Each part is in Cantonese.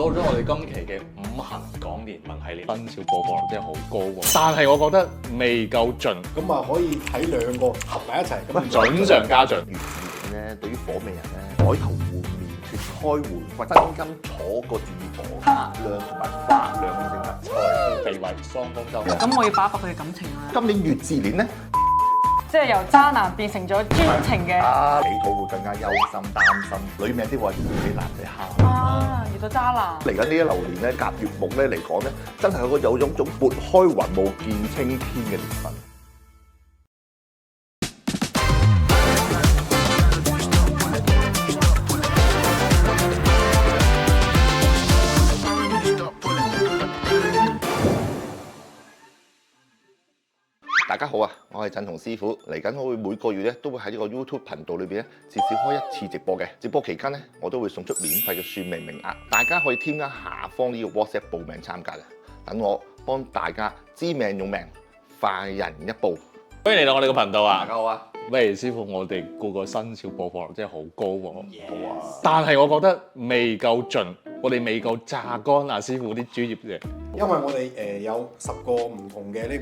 到咗我哋今期嘅五行講年運系列，生肖播放率真係好高喎，但係我覺得未夠盡，咁啊可以睇兩個合埋一齊，咁準上加準。月字年咧，對於火命人咧，改頭換面、脱胎換骨、真金坐個字火，客量同埋發量嘅性格，財富地位雙方周。咁我要把握佢嘅感情啦，今年月字年咧，即係由渣男變成咗專情嘅。祈禱會更加憂心擔心，女命的話要俾男仔蝦。啊，遇到渣男。嚟緊呢一流年咧，甲月木咧嚟講咧，真係有種撥開雲霧見青天嘅年份。大家好啊，我係振鴻師傅。嚟緊我會每個月咧都會喺呢個 YouTube 頻道裏邊咧至少開一次直播嘅。直播期間咧，我都會送出免費嘅算命名額，大家可以添加下方呢個 WhatsApp 報名參加嘅。等我幫大家知命用命，快人一步。歡迎嚟到我哋個頻道大啊！家好啊！喂，師傅，我哋個個生肖播放率真係好高喎，好啊！但係我覺得未夠盡，我哋未夠榨乾啊！師傅啲專業嘅。因為我哋有10個唔同嘅呢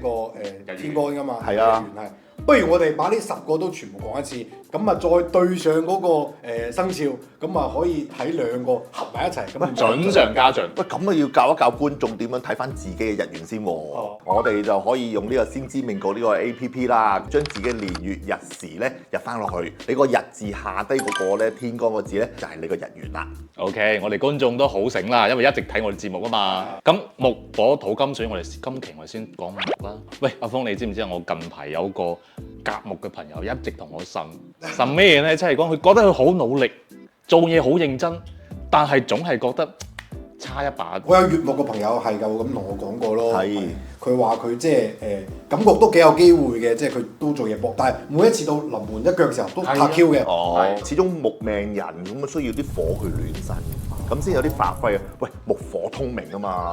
個天干噶嘛，係啊日元係。不如我哋把呢10個都全部講一次，咁啊再對上嗰個生肖，咁啊可以睇兩個合埋一齊，咁準上加準。喂，咁啊要教一教觀眾點樣睇翻自己嘅日元先喎。我哋就可以用呢個先知命局呢個 APP 啦，將自己年月日時咧入翻落去，你個日字下低嗰個咧天干個字咧就係你個日元啦。OK，我哋觀眾都好醒啦，因為一直睇我哋節目啊嘛。咁木火土金水，我哋今期我哋先講木啦。喂，阿峰，你知唔知我近排有個甲木嘅朋友一直同我呻咩嘢咧？即係講佢覺得佢好努力，做嘢好認真，但係總係覺得差一把。我有月木嘅朋友係咁同我講過咯，係佢話佢即係感覺都幾有機會嘅，即係佢都做嘢搏，但係每一次到臨門一腳嘅時候都拍 Q 嘅。哦，始終木命人咁啊，需要啲火去暖身，咁先有啲發揮啊！喂，木火通明啊嘛，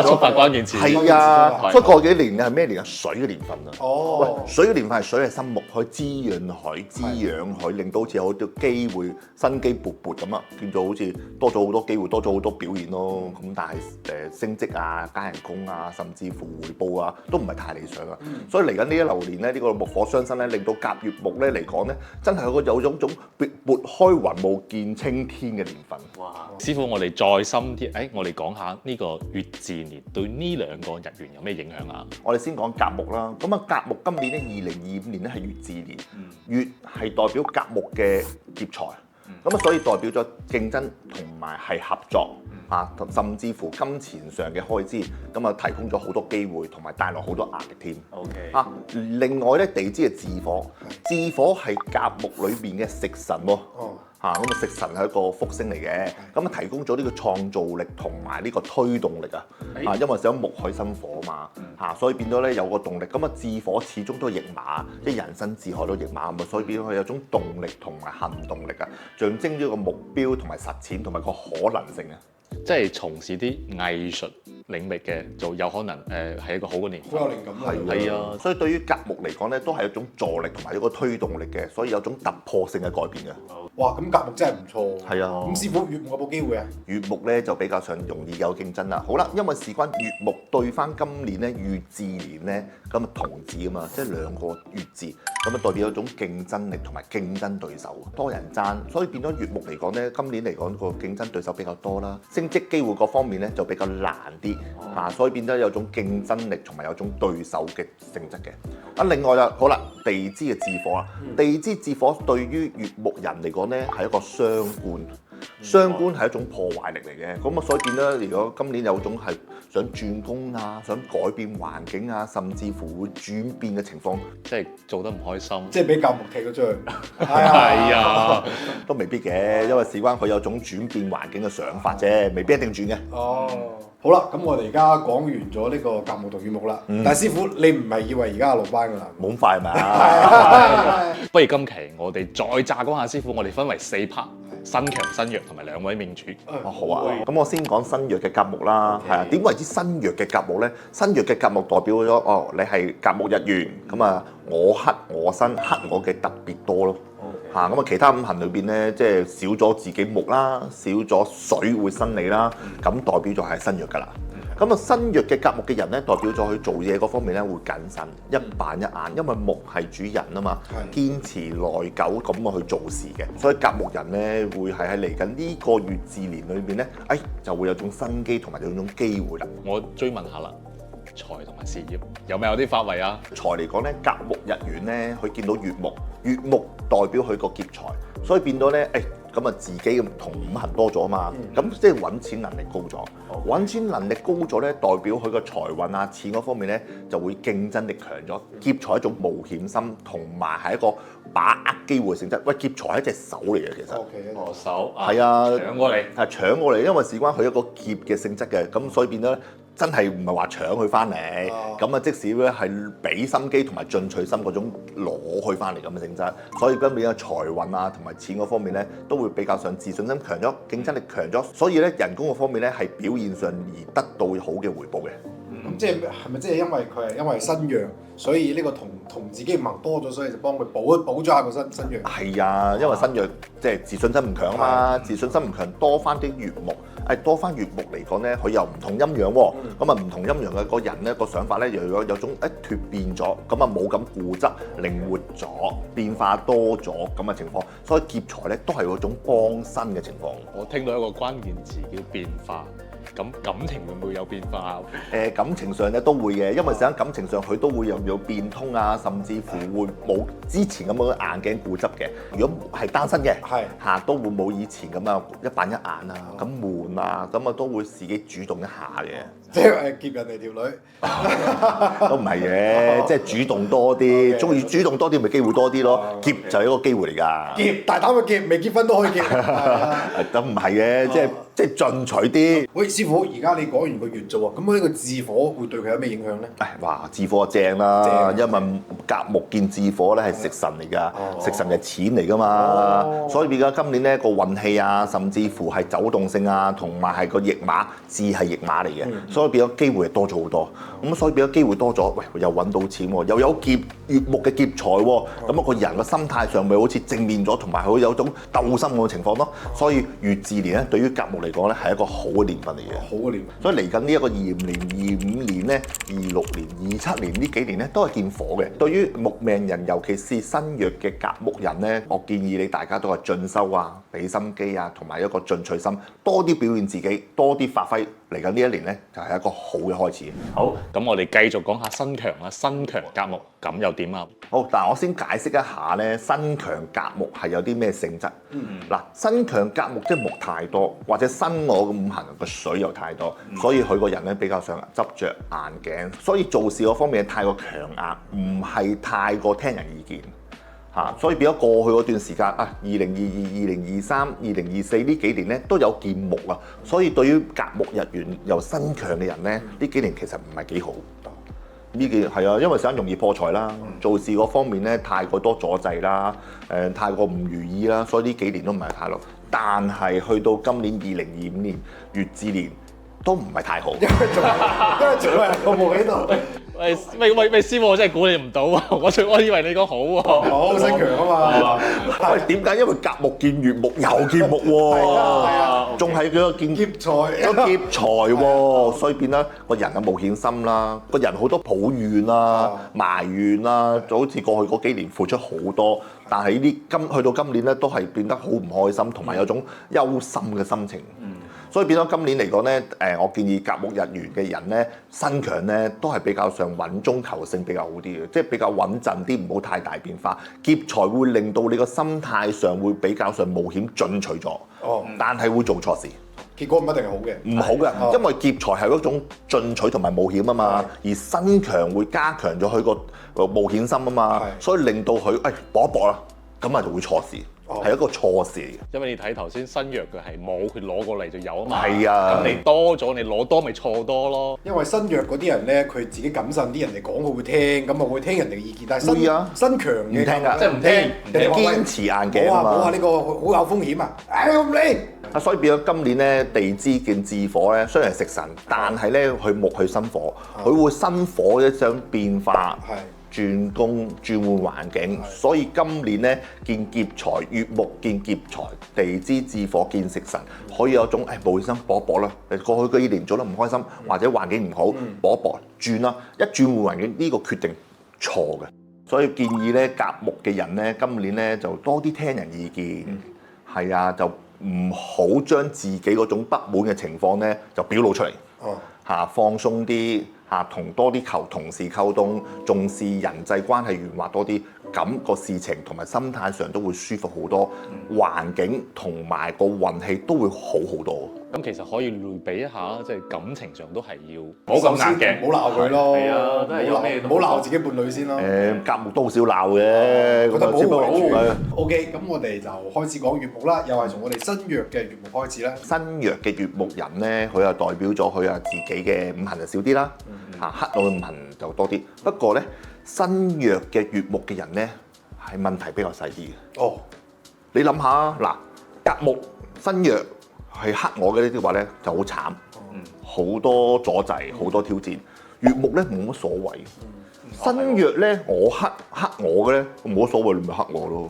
觸發關鍵詞。係啊，所以過幾年係咩年啊？水嘅年份啊！哦，喂，水嘅年份係水係生木，可以滋潤佢、滋養佢，令到好似有啲機會生機勃勃咁啊，叫做好似多咗好多機會，多咗好多表現咯。咁但係升職啊、加人工啊，甚至乎回報啊，都唔係太理想啊。所以嚟緊呢一流年咧，呢個木火相生咧，令到甲月木咧嚟講咧，真係有種撥開雲霧見青天嘅年份。哇！師傅，我哋再深啲，我哋講下呢個乙巳年對呢兩個日元有咩影響啊？我哋先講甲木啦。咁啊，甲木今年咧2025年咧係乙巳年，乙係代表甲木嘅劫財，咁啊所以代表咗競爭同埋係合作啊，甚至乎金錢上嘅開支，咁啊提供咗好多機會，同埋帶來好多壓力添。OK 啊，另外咧地支係巳火，巳火係甲木裏邊嘅食神喎。哦。咁啊食神係一個福星嚟嘅，咁啊提供咗呢個創造力同埋呢個推動力啊，因為想木去生火嘛，所以變咗咧有個動力。咁啊巳火始終都係驛馬，即係人生自害都驛馬，咁啊所以變咗佢有種動力同埋行動力啊，象徵咗個目標同埋實踐同埋個可能性啊。即係從事啲藝術領域嘅，就有可能係一個好嘅年份。好有靈感係啊，所以對於甲木嚟講咧，都係一種助力同埋一個推動力嘅，所以有種突破性嘅改變嘅。哇，咁甲木真係唔錯。係啊，咁師傅月木有冇機會啊？月木咧就比較上容易有競爭啦。好啦，因為事關月木對翻今年咧乙巳年咧，咁啊同字啊嘛，即係兩個月字，咁啊代表一種競爭力同埋競爭對手，多人爭，所以變咗月木嚟講咧，今年嚟講個競爭對手比較多啦，升職機會各方面咧就比較難啲所以變咗有種競爭力同埋有種對手嘅性質嘅。另外啦，好啦，地支嘅巳火啊，地支巳火對於月木人嚟講咧係一個傷官。傷官係一種破壞力嚟嘅，咁啊所以變咧，如果今年有種係想轉工啊，想改變環境啊，甚至乎會轉變嘅情況，即係做得唔開心。即係俾甲木踢咗出去。係啊，都未必嘅，因為事關佢有種轉變環境嘅想法啫，未必一定轉嘅。哦，好啦，咁我哋而家講完咗呢個甲木同乙木啦。但係師傅，你唔係以為而家落班㗎啦？冇咁快係咪啊？不如今期我哋再榨乾下師傅，我哋分為4 part。身強身弱同埋2位命主。好啊，咁我先講身弱嘅甲木啦，係啊，點為之身弱嘅甲木咧？身弱嘅甲木代表咗你係甲木日元，咁啊我克我身，克我嘅特別多咯。咁啊，其他五行裏邊咧，即係少咗自己木啦，少咗水會生利啦，咁代表咗係身弱㗎啦。咁啊，身弱嘅甲木嘅人咧，代表咗佢做嘢嗰方面咧會謹慎、一板一眼，因為木係主人啊嘛，堅持耐久咁啊去做事嘅，所以甲木人咧會係喺嚟緊呢個月至年裏邊咧，就會有種生機同埋有種機會啦。我追問下啦，財同埋事業有啲發圍啊？財嚟講咧，甲木日元咧，佢見到月木，月木代表佢個劫財，所以變到咧，咁啊自己同五行多咗嘛，咁即係揾錢能力高咗，揾錢能力高咗咧，代表佢個財運啊、錢嗰方面咧就會競爭力強咗。劫財係一種冒險心，同埋係一個把握機會性質。喂，劫財係一隻手嚟嘅，其實。我手係啊，搶過嚟，係搶過嚟，因為事關佢一個劫嘅性質嘅，咁所以變咗咧。真係唔係話搶佢翻嚟，咁啊即使咧係俾心機同埋進取心嗰種攞佢翻嚟咁嘅性質，所以今年嘅財運啊同埋錢嗰方面咧都會比較上自信心強咗，競爭力強咗，所以咧人工嗰方面咧係表現上而得到好嘅回報嘅。咁即係咪即係因為佢係因為身弱，所以呢個同自己唔行多咗，所以就幫佢補咗下個身弱。係啊，因為身弱即係自信心唔強啊嘛，自信心唔強多翻啲月木。多翻月木嚟講咧，佢又唔同陰陽喎，咁啊唔同陰陽嘅個人咧個想法咧又有種脫變咗，咁啊冇咁固執，靈活咗，變化多咗咁嘅情況，所以劫財咧都係嗰種幫身嘅情況。我聽到一個關鍵詞叫變化。咁感情會唔會有變化？感情上咧都會嘅，因為喺感情上佢都會有變通啊，甚至乎會冇之前咁樣硬頸固執嘅。如果係單身嘅，都會冇以前咁啊一板一眼啊，咁悶啊，咁啊都會自己主動一下嘅。即係劫人哋條女，都唔係嘅，即係主動多啲，中意主動多啲咪機會多啲咯。劫就係一個機會嚟㗎。劫大膽嘅劫，未結婚都可以劫。咁唔係嘅，即係進取啲。喂，師傅，而家你講完個月啫喎，咁呢個巳火會對佢有咩影響咧？哇，巳火正啦，因為甲木見巳火咧係食神嚟㗎，食神係錢嚟㗎嘛，所以而家今年咧個運氣啊，甚至乎係走動性啊，同埋係個驛馬，巳係驛馬嚟嘅，所以變咗機會係多咗好多。咁所以變咗機會多咗，喂，又揾到錢喎，又有月木嘅劫財喎，咁啊個人個心態上咪好似正面咗，同埋佢有種鬥心咁嘅情況咯。所以月至年咧，對於甲木嚟講咧係一個好嘅年份嚟嘅，好嘅年。所以嚟緊呢一個25年、25年咧、26年、27年呢幾年咧都係見火嘅。對於木命人，尤其是身弱嘅甲木人咧，我建議你大家都係進修啊、俾心機啊，同埋一個進取心，多啲表現自己，多啲發揮。嚟緊呢一年咧，就係一個好嘅開始。好，咁我哋繼續講下身強啦，身強甲木咁又點啊？好，但係我先解釋一下咧，身強甲木係有啲咩性質？嗱，身強甲木即係木太多，或者身我嘅五行個水又太多，所以佢個人咧比較上執着硬頸，所以做事嗰方面太過強硬，唔係太過聽人意見。所以變咗過去嗰段時間2022、2023、2024呢幾年咧都有見木啊，所以對於甲木日元又身強嘅人咧，呢幾年其實唔係幾好。呢幾年係啊，因為成日容易破財啦，做事嗰方面咧太過多阻滯啦，太過唔如意啦，所以呢幾年都唔係太好。但係去到今年2025年月至年都唔係太好，因為仲有個木喺度。喂，師傅，我真係估你唔到啊！我以為你講好喎，好身強啊嘛。喂，點解？因為甲木見月木又見木喎，仲係佢個見劫財，有劫財喎，所以變啦個人嘅冒險心啦，個人好多抱怨啦、埋怨啦，就好似過去嗰幾年付出好多，但係呢啲去到今年咧都係變得好唔開心，同埋有種憂心嘅心情。所以變咗今年嚟講咧，我建議甲木日元嘅人咧，身強咧都係比較上穩中求勝比較好啲嘅，即係比較穩陣啲，唔好太大變化。劫財會令到你個心態上會比較上冒險進取咗，但係會做錯事，結果唔一定係好嘅。唔好嘅，因為劫財係一種進取同埋冒險啊嘛，而身強會加強咗佢個冒險心啊嘛，所以令到佢搏一搏啦，咁啊就會錯事。係一個錯事嚟嘅，因為你睇頭先身弱嘅係冇，佢攞過嚟就有啊嘛。係啊，咁你多咗，你攞多咪錯多咯。因為身弱嗰啲人咧，佢自己謹慎啲，人哋講佢會聽，咁啊會聽人哋嘅意見。但係身強嘅唔聽㗎，即係唔聽，堅持硬頸啊嘛。我話呢個好有風險啊！我唔理。所以變咗今年咧，地支見巳火咧，雖然係食神，但係咧佢木去生火，佢會生火一種變化。轉工、轉換環境，所以今年咧見劫財，月木見劫財，地支至火見食神，可以有種冇起心搏一搏啦。過去嗰幾年做得唔開心，或者環境唔好，搏一搏轉啦，一轉換環境呢個決定錯嘅，所以建議咧甲木嘅人咧今年咧就多啲聽人意見，係啊，就唔好將自己嗰種不滿嘅情況咧就表露出嚟，放鬆啲。同多啲同事溝通，重視人際關係圓滑多啲，咁個事情同埋心態上都會舒服好多，環境同埋個運氣都會好好多。咁其實可以類比一下，即係感情上都係要冇咁硬頸，唔好鬧佢咯。係啊，都係有咩唔好鬧自己伴侶先咯。甲木都好少鬧嘅，覺得保護為主。係 OK，咁我哋就開始講月木啦，又係從我哋新約嘅月木開始啦。新約嘅月木人咧，佢又代表咗佢啊自己嘅五行就少啲啦，黑暗嘅五行就多啲。不過咧，新約嘅月木嘅人咧係問題比較細啲嘅。哦，你諗下嗱，甲木新約係黑我嘅呢啲話咧就好慘，好多阻滯，好多挑戰。月木咧冇乜所謂。新約咧我黑我嘅咧冇乜所謂，你咪黑我咯。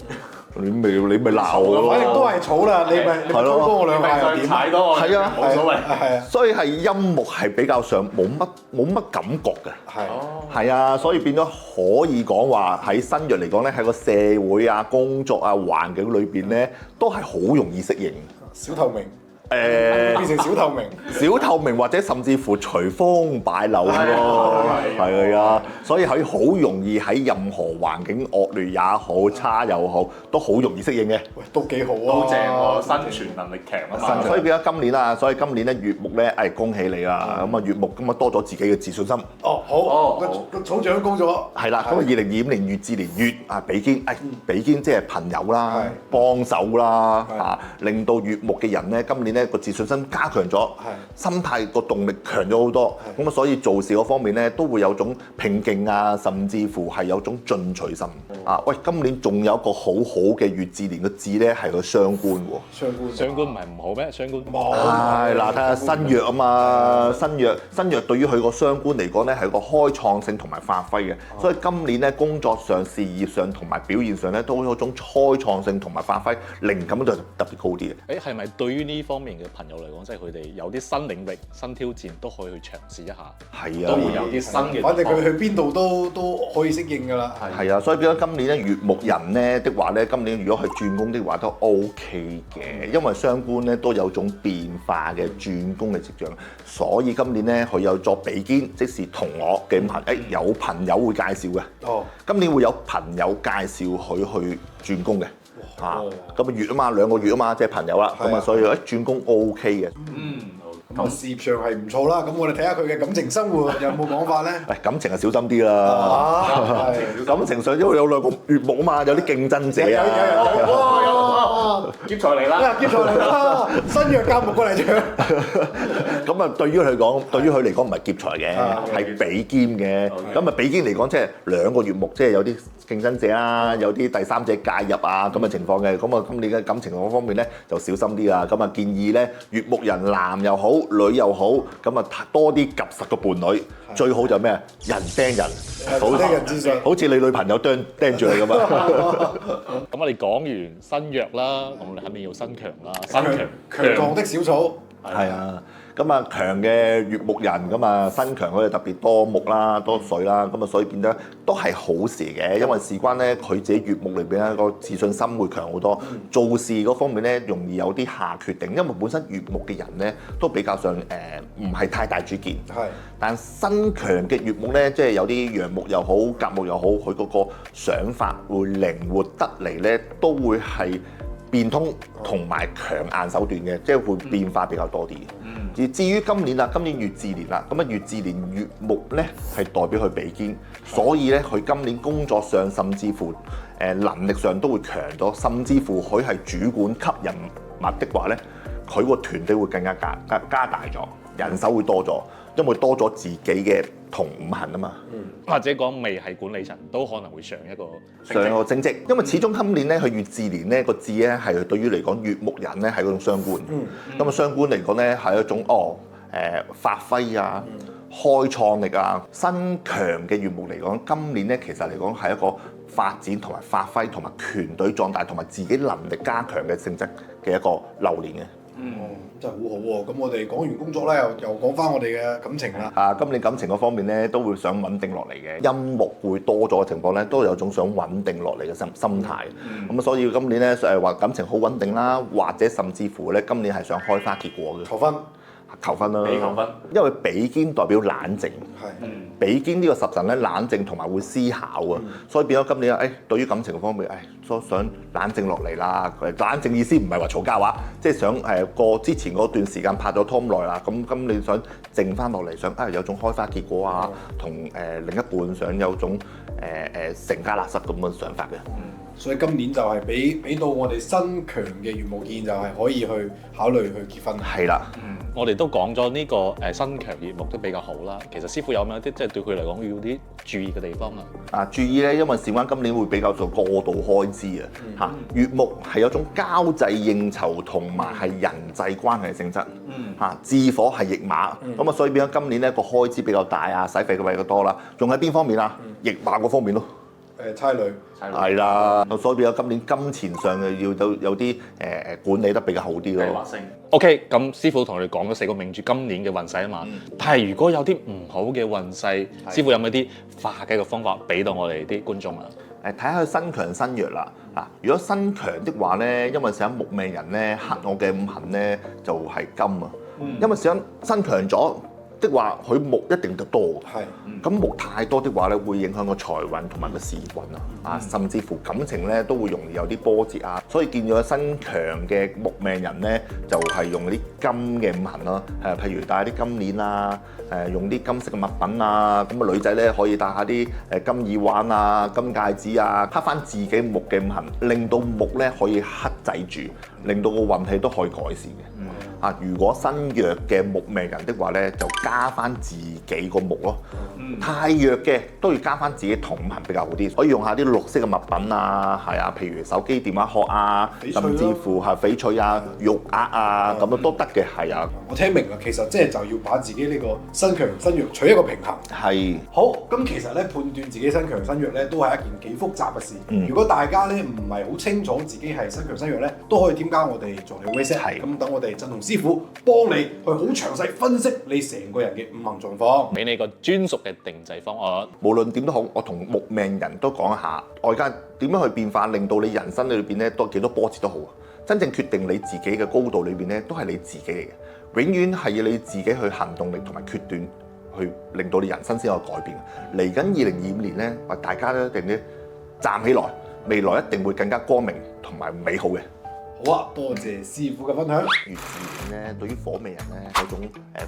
你咪鬧我咯，反正都係草啦，你咪推多我兩下又點？踩多我，係啊，冇所謂。係啊，所以係陰木係比較上冇乜感覺嘅。係啊，所以變咗可以講話喺新約嚟講咧，喺個社會啊、工作啊、環境裏邊咧，都係好容易適應。小透明。變成小透明，小透明或者甚至乎隨風擺柳咯，係啊，所以佢好容易喺任何環境惡劣也好、差又好，都好容易適應嘅。喂，都幾好啊！都正喎，生存能力強啊嘛。所以變咗今年啦，所以今年咧月木咧，恭喜你啦！咁啊月木咁啊多咗自己嘅自信心。哦，好，個草長高咗。係啦，咁啊2025年月至年月啊比肩，比肩即係朋友啦、幫手啦，令到月木嘅人咧今年咧個自信心加強咗，心態個動力強咗好多，咁啊所以做事嗰方面咧都會有種拼勁啊，甚至乎係有種進取心啊！喂，今年仲有一個好好嘅月至年嘅字咧係個雙官喎，雙官唔係唔好咩？雙官冇。係嗱，睇下新約啊嘛，新約對於佢個雙官嚟講咧係個開創性同埋發揮嘅，所以今年咧工作上、事業上同埋表現上咧都有種開創性同埋發揮，靈感就特別高啲嘅。誒係咪對於呢方面嘅朋友嚟講，即係佢哋有啲新領域、新挑戰都可以去嘗試一下？係啊，都會有啲新嘅。反正佢去邊度都可以適應㗎啦。係啊，所以變咗今年咧月木人咧的話咧，今年如果去轉工的話都 OK 嘅，因為雙官咧都有種變化嘅轉工嘅跡象，所以今年咧佢有作比肩，即是同我嘅有朋友會介紹嘅。哦，今年會有朋友介紹佢去轉工嘅。咁啊月啊嘛，2個月啊嘛，即係朋友啦。咁啊，所以轉工 OK 嘅。咁事業上係唔錯啦。咁我哋睇下佢嘅感情生活有冇講法咧？感情係小心啲啦。感情上因為有2個月木啊嘛，有啲競爭者啊。劫財嚟啦！劫財嚟啦！新約甲木過嚟搶。咁啊，對於佢嚟講唔係劫財嘅，係比肩嘅。咁啊，比肩嚟講即係2個月木，即係有啲競爭者啦，有啲第三者介入啊咁嘅情況嘅。咁啊，今年嘅感情嗰方面咧就小心啲啦。咁啊，建議咧月木人男又好，女又好，咁啊多啲及實個伴侶，最好就咩啊？人盯人，好似你女朋友盯住你咁啊！咁我哋講完新約啦，咁我哋肯定要新強啦，新強壯的小草。係啊，咁啊強嘅月木人，咁啊新強佢就特別多木啦，多水啦，咁啊所以變得都係好事嘅，因為事關咧佢自己月木裏邊咧個自信心會強好多，做事嗰方面咧容易有啲下決定，因為本身月木嘅人咧都比較上唔係太大主見，但新強嘅月木咧即係有啲陽木又好，甲木又好，佢嗰個想法會靈活得嚟咧，都會係變通同埋強硬手段嘅，即係會變化比較多啲。而至於今年啦，今年月至年啦，咁啊月至年月木咧係代表佢比肩，所以咧佢今年工作上甚至乎能力上都會強咗，甚至乎佢係主管級人物的話咧，佢個團隊會更加加大咗，人手會多咗，因為多咗自己嘅同五行啊嘛。或者講未係管理層都可能會上一個升職，因為始終今年咧佢月至年咧個字咧係對於嚟講月木人咧係嗰種雙官，咁啊雙官嚟講咧係一種發揮啊、開創力啊。新強嘅月木嚟講，今年咧其實嚟講係一個發展同埋發揮同埋團隊壯大同埋自己能力加強嘅性質嘅一個流年嘅。真係好好喎！咁我哋講完工作啦，又講翻我哋嘅感情啦。今年感情嗰方面咧，都會想穩定落嚟嘅，陰木會多咗嘅情況咧，都有種想穩定落嚟嘅心態。咁所以今年咧話感情好穩定啦，或者甚至乎咧今年係想開花結果嘅。求婚啦！俾求婚，因為比肩代表冷靜。係。比肩呢個十神咧冷靜同埋會思考啊，所以變咗今年對於感情方面，都想冷靜落嚟啦。冷靜意思唔係話嘈交啊，即係想過之前嗰段時間拍咗拖咁耐啦，咁你想靜翻落嚟，想有種開花結果啊，同另一半想有種成家立室咁嘅想法嘅。所以今年就係俾到我哋新強嘅月木見，就係可以去考慮去結婚。係啦。我哋都講咗呢個新強月木都比較好啦。其實師傅有冇啲即係對佢嚟講要啲注意嘅地方啊？注意咧，因為事關今年會比較做過度開支啊。月木係有種交際應酬同埋係人際關係嘅性質。巳火係驛馬，咁所以變咗今年咧個開支比較大啊，使費嘅比較多啦。仲喺邊方面啊？驛馬嗰方面咯。差旅係啦，所以變咗今年金錢上嘅要有啲管理得比較好啲咯。OK， 咁師傅同我哋講咗4個命主今年嘅運勢啊嘛，但係如果有啲唔好嘅運勢，師傅有冇啲化解嘅方法俾到我哋啲觀眾啊？睇下佢身強身弱啦。如果身強的話咧，因為想木命人咧，克我嘅五行咧就係金啊。因為想身強咗的話，佢木一定就多。咁木太多的話咧，會影響個財運同埋個時運啊，甚至乎感情咧都會容易有啲波折啊。所以見咗身強嘅木命人咧，就係用啲金嘅五行咯。譬如戴啲金鏈啊，用啲金色嘅物品啊。咁啊女仔咧可以戴下啲金耳環啊、金戒指啊，克翻自己木嘅五行，令到木咧可以克制住，令到個運氣都可以改善嘅。如果身弱嘅木命人的話咧，就加翻自己個木咯。太弱嘅都要加翻自己同五行比較好啲，可以用下啲綠色嘅物品啊，譬如手機、電話殼啊，甚至乎係翡翠啊、玉鐲啊，咁都得嘅，係啊。我聽明啦，其實即係就要把自己呢個身強身弱取一個平衡。係。好，咁其實咧判斷自己身強身弱咧，都係一件幾複雜嘅事。如果大家咧唔係好清楚自己係身強身弱咧，都可以添加我哋助理 WhatsApp，咁等我哋振同師傅幫你去好詳細分析你成個人嘅五行狀況，俾你個專屬嘅定製方案。無論點都好，我同木命人都講一下，外界點樣去變化，令到你人生裏邊咧多幾多波折都好。真正決定你自己嘅高度裏邊咧，都係你自己嚟嘅。永遠係要你自己去行動力同埋決斷，去令到你人生先有改變。嚟緊2025年咧，話大家都一定咧站起來，未來一定會更加光明同埋美好嘅。好啊，多謝師傅嘅分享。月字年咧，對於火命人咧有種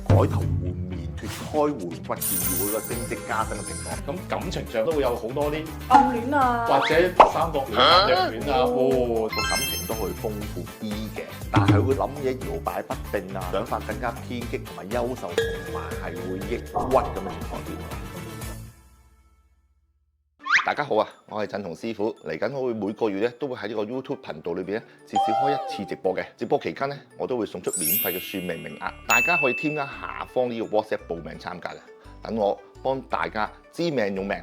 改頭換面、脫胎換骨，建議會個升職加薪嘅情況。咁感情上都會有好多啲暗戀啊，或者三角戀、虐戀啊，個感情都會豐富啲嘅，但係會諗嘢搖擺不定啊，想法更加偏激同埋優秀，同埋係會抑鬱咁嘅情況添。大家好啊，我係振同師傅，嚟緊我會每個月咧都會喺呢個 YouTube 頻道裏邊咧至少開一次直播嘅。直播期間咧，我都會送出免費嘅算命名額，大家可以添加下方呢個 WhatsApp 報名參加嘅。等我幫大家知命用命，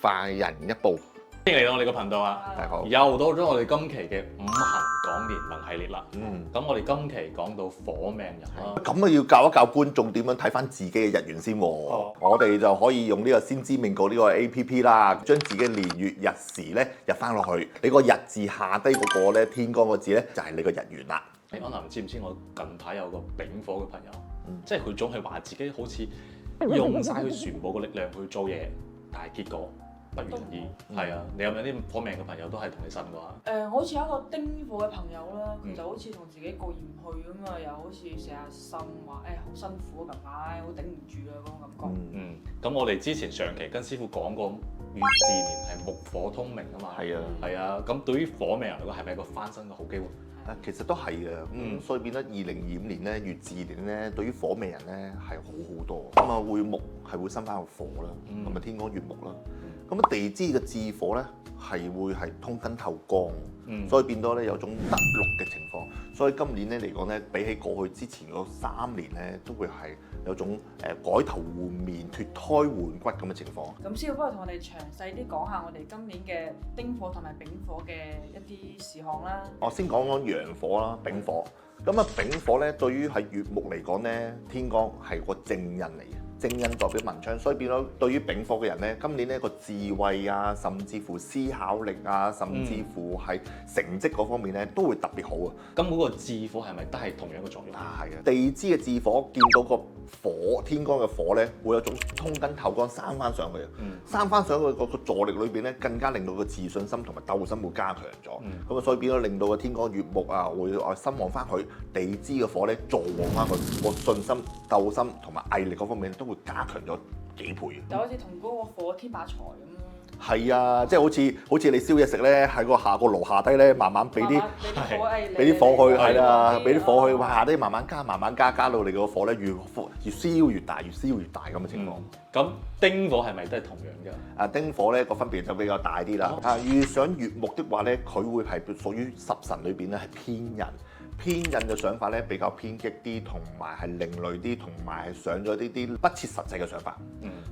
快人一步。歡迎嚟到我哋個頻道啊！大家好，又到咗我哋今期嘅五行講年運系列啦。咁我哋今期講到火命人啦。咁啊要教一教觀眾點樣睇翻自己嘅日元先喎。我哋就可以用呢個先知命局呢個 APP 啦，將自己年月日時咧入翻落去。你個日字下低嗰個咧天干個字咧就係你個日元啦。安娜，你知唔知我近排有個丙火嘅朋友，即係佢總係話自己好似用晒佢全部嘅力量去做嘢，但係結果不如人意。係啊，你有冇啲火命嘅朋友都係同你呻嘅話？我好似有一個丁火嘅朋友啦，佢就好似同自己過意唔去咁啊，又好似成日呻話好辛苦啊，近排好頂唔住啊嗰種感覺。咁我哋之前上期跟師傅講過乙巳年係木火通明啊嘛。係啊，咁對於火命人嚟講係咪一個翻身嘅好機會？其實都係嘅，所以變得2025年咧，乙巳年咧，對於火命人咧係好好多。咁啊會木係會生翻個火啦，咁啊天干月木啦。咁啊地支嘅巳火咧係會係通根透光，所以變到咧有種得祿嘅情況。所以今年咧嚟講咧，比起過去之前嗰3年咧，都會係有種改頭換面、脫胎換骨咁嘅情況。咁師傅不如同我哋詳細啲講下我哋今年嘅丁火同埋丙火嘅一啲事項啦。我先講講陽火啦，丙火。咁啊，丙火咧對於喺乙木嚟講咧，天干係個正印嚟嘅。正印代表文昌，所以變咗對於丙火嘅人咧，今年呢個智慧啊，甚至乎思考力啊，甚至乎係成績嗰方面咧，都會特別好啊。咁嗰個智火係咪都係同樣嘅作用？係啊，地支嘅智火見到個火天干嘅火咧，會有種通根透幹生翻上去啊！生翻上去個助力裏邊咧，更加令到個自信心同埋鬥心會加強咗。咁啊，所以變咗令到個天干乙木啊，會心旺翻佢地支嘅火咧，助旺翻佢個信心、鬥心同埋毅力嗰方面都會加強咗幾倍。就好似同嗰個火添把財咁咯。係啊，即係好似你燒嘢食咧，喺個爐下低咧，慢慢俾啲火去，係啊，俾啲火去，下低慢慢加，加到你個火咧越燒越大，越燒越大咁嘅情況。咁丁火係咪都係同樣㗎？丁火咧個分別就比較大啲啦。遇上乙木的話咧，佢會係屬於十神裏邊咧係偏印。偏印嘅想法咧比較偏激啲，同埋係另類啲，同埋係上咗呢啲不切實際嘅想法。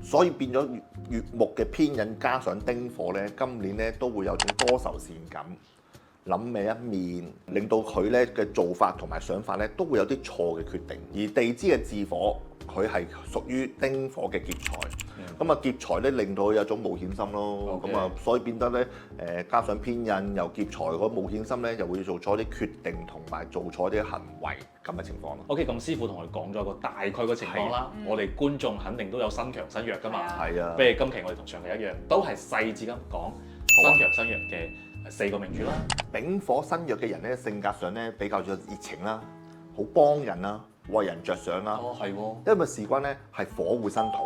所以變咗乙木嘅偏印加上丁火咧，今年咧都會有種多愁善感、諗嘅一面，令到佢咧嘅做法同埋想法咧都會有啲錯嘅決定。而地支嘅智火，佢係屬於丁火嘅劫財。咁啊劫財咧令到佢有種冒險心咯，咁啊所以變得咧加上偏印又劫財嗰冒險心咧，又會做錯啲決定同埋做錯啲行為咁嘅情況咯。OK，咁師傅同我哋講咗一個大概嘅情況啦，我哋觀眾肯定都有身強身弱㗎嘛。係啊，不如今期我哋同上期一樣，都係細緻咁講身強身弱嘅4個命主啦。丙火身弱嘅人咧，性格上咧比較有熱情啦，好幫人啦，為人着想啦。係喎，因為事關咧係火會生土。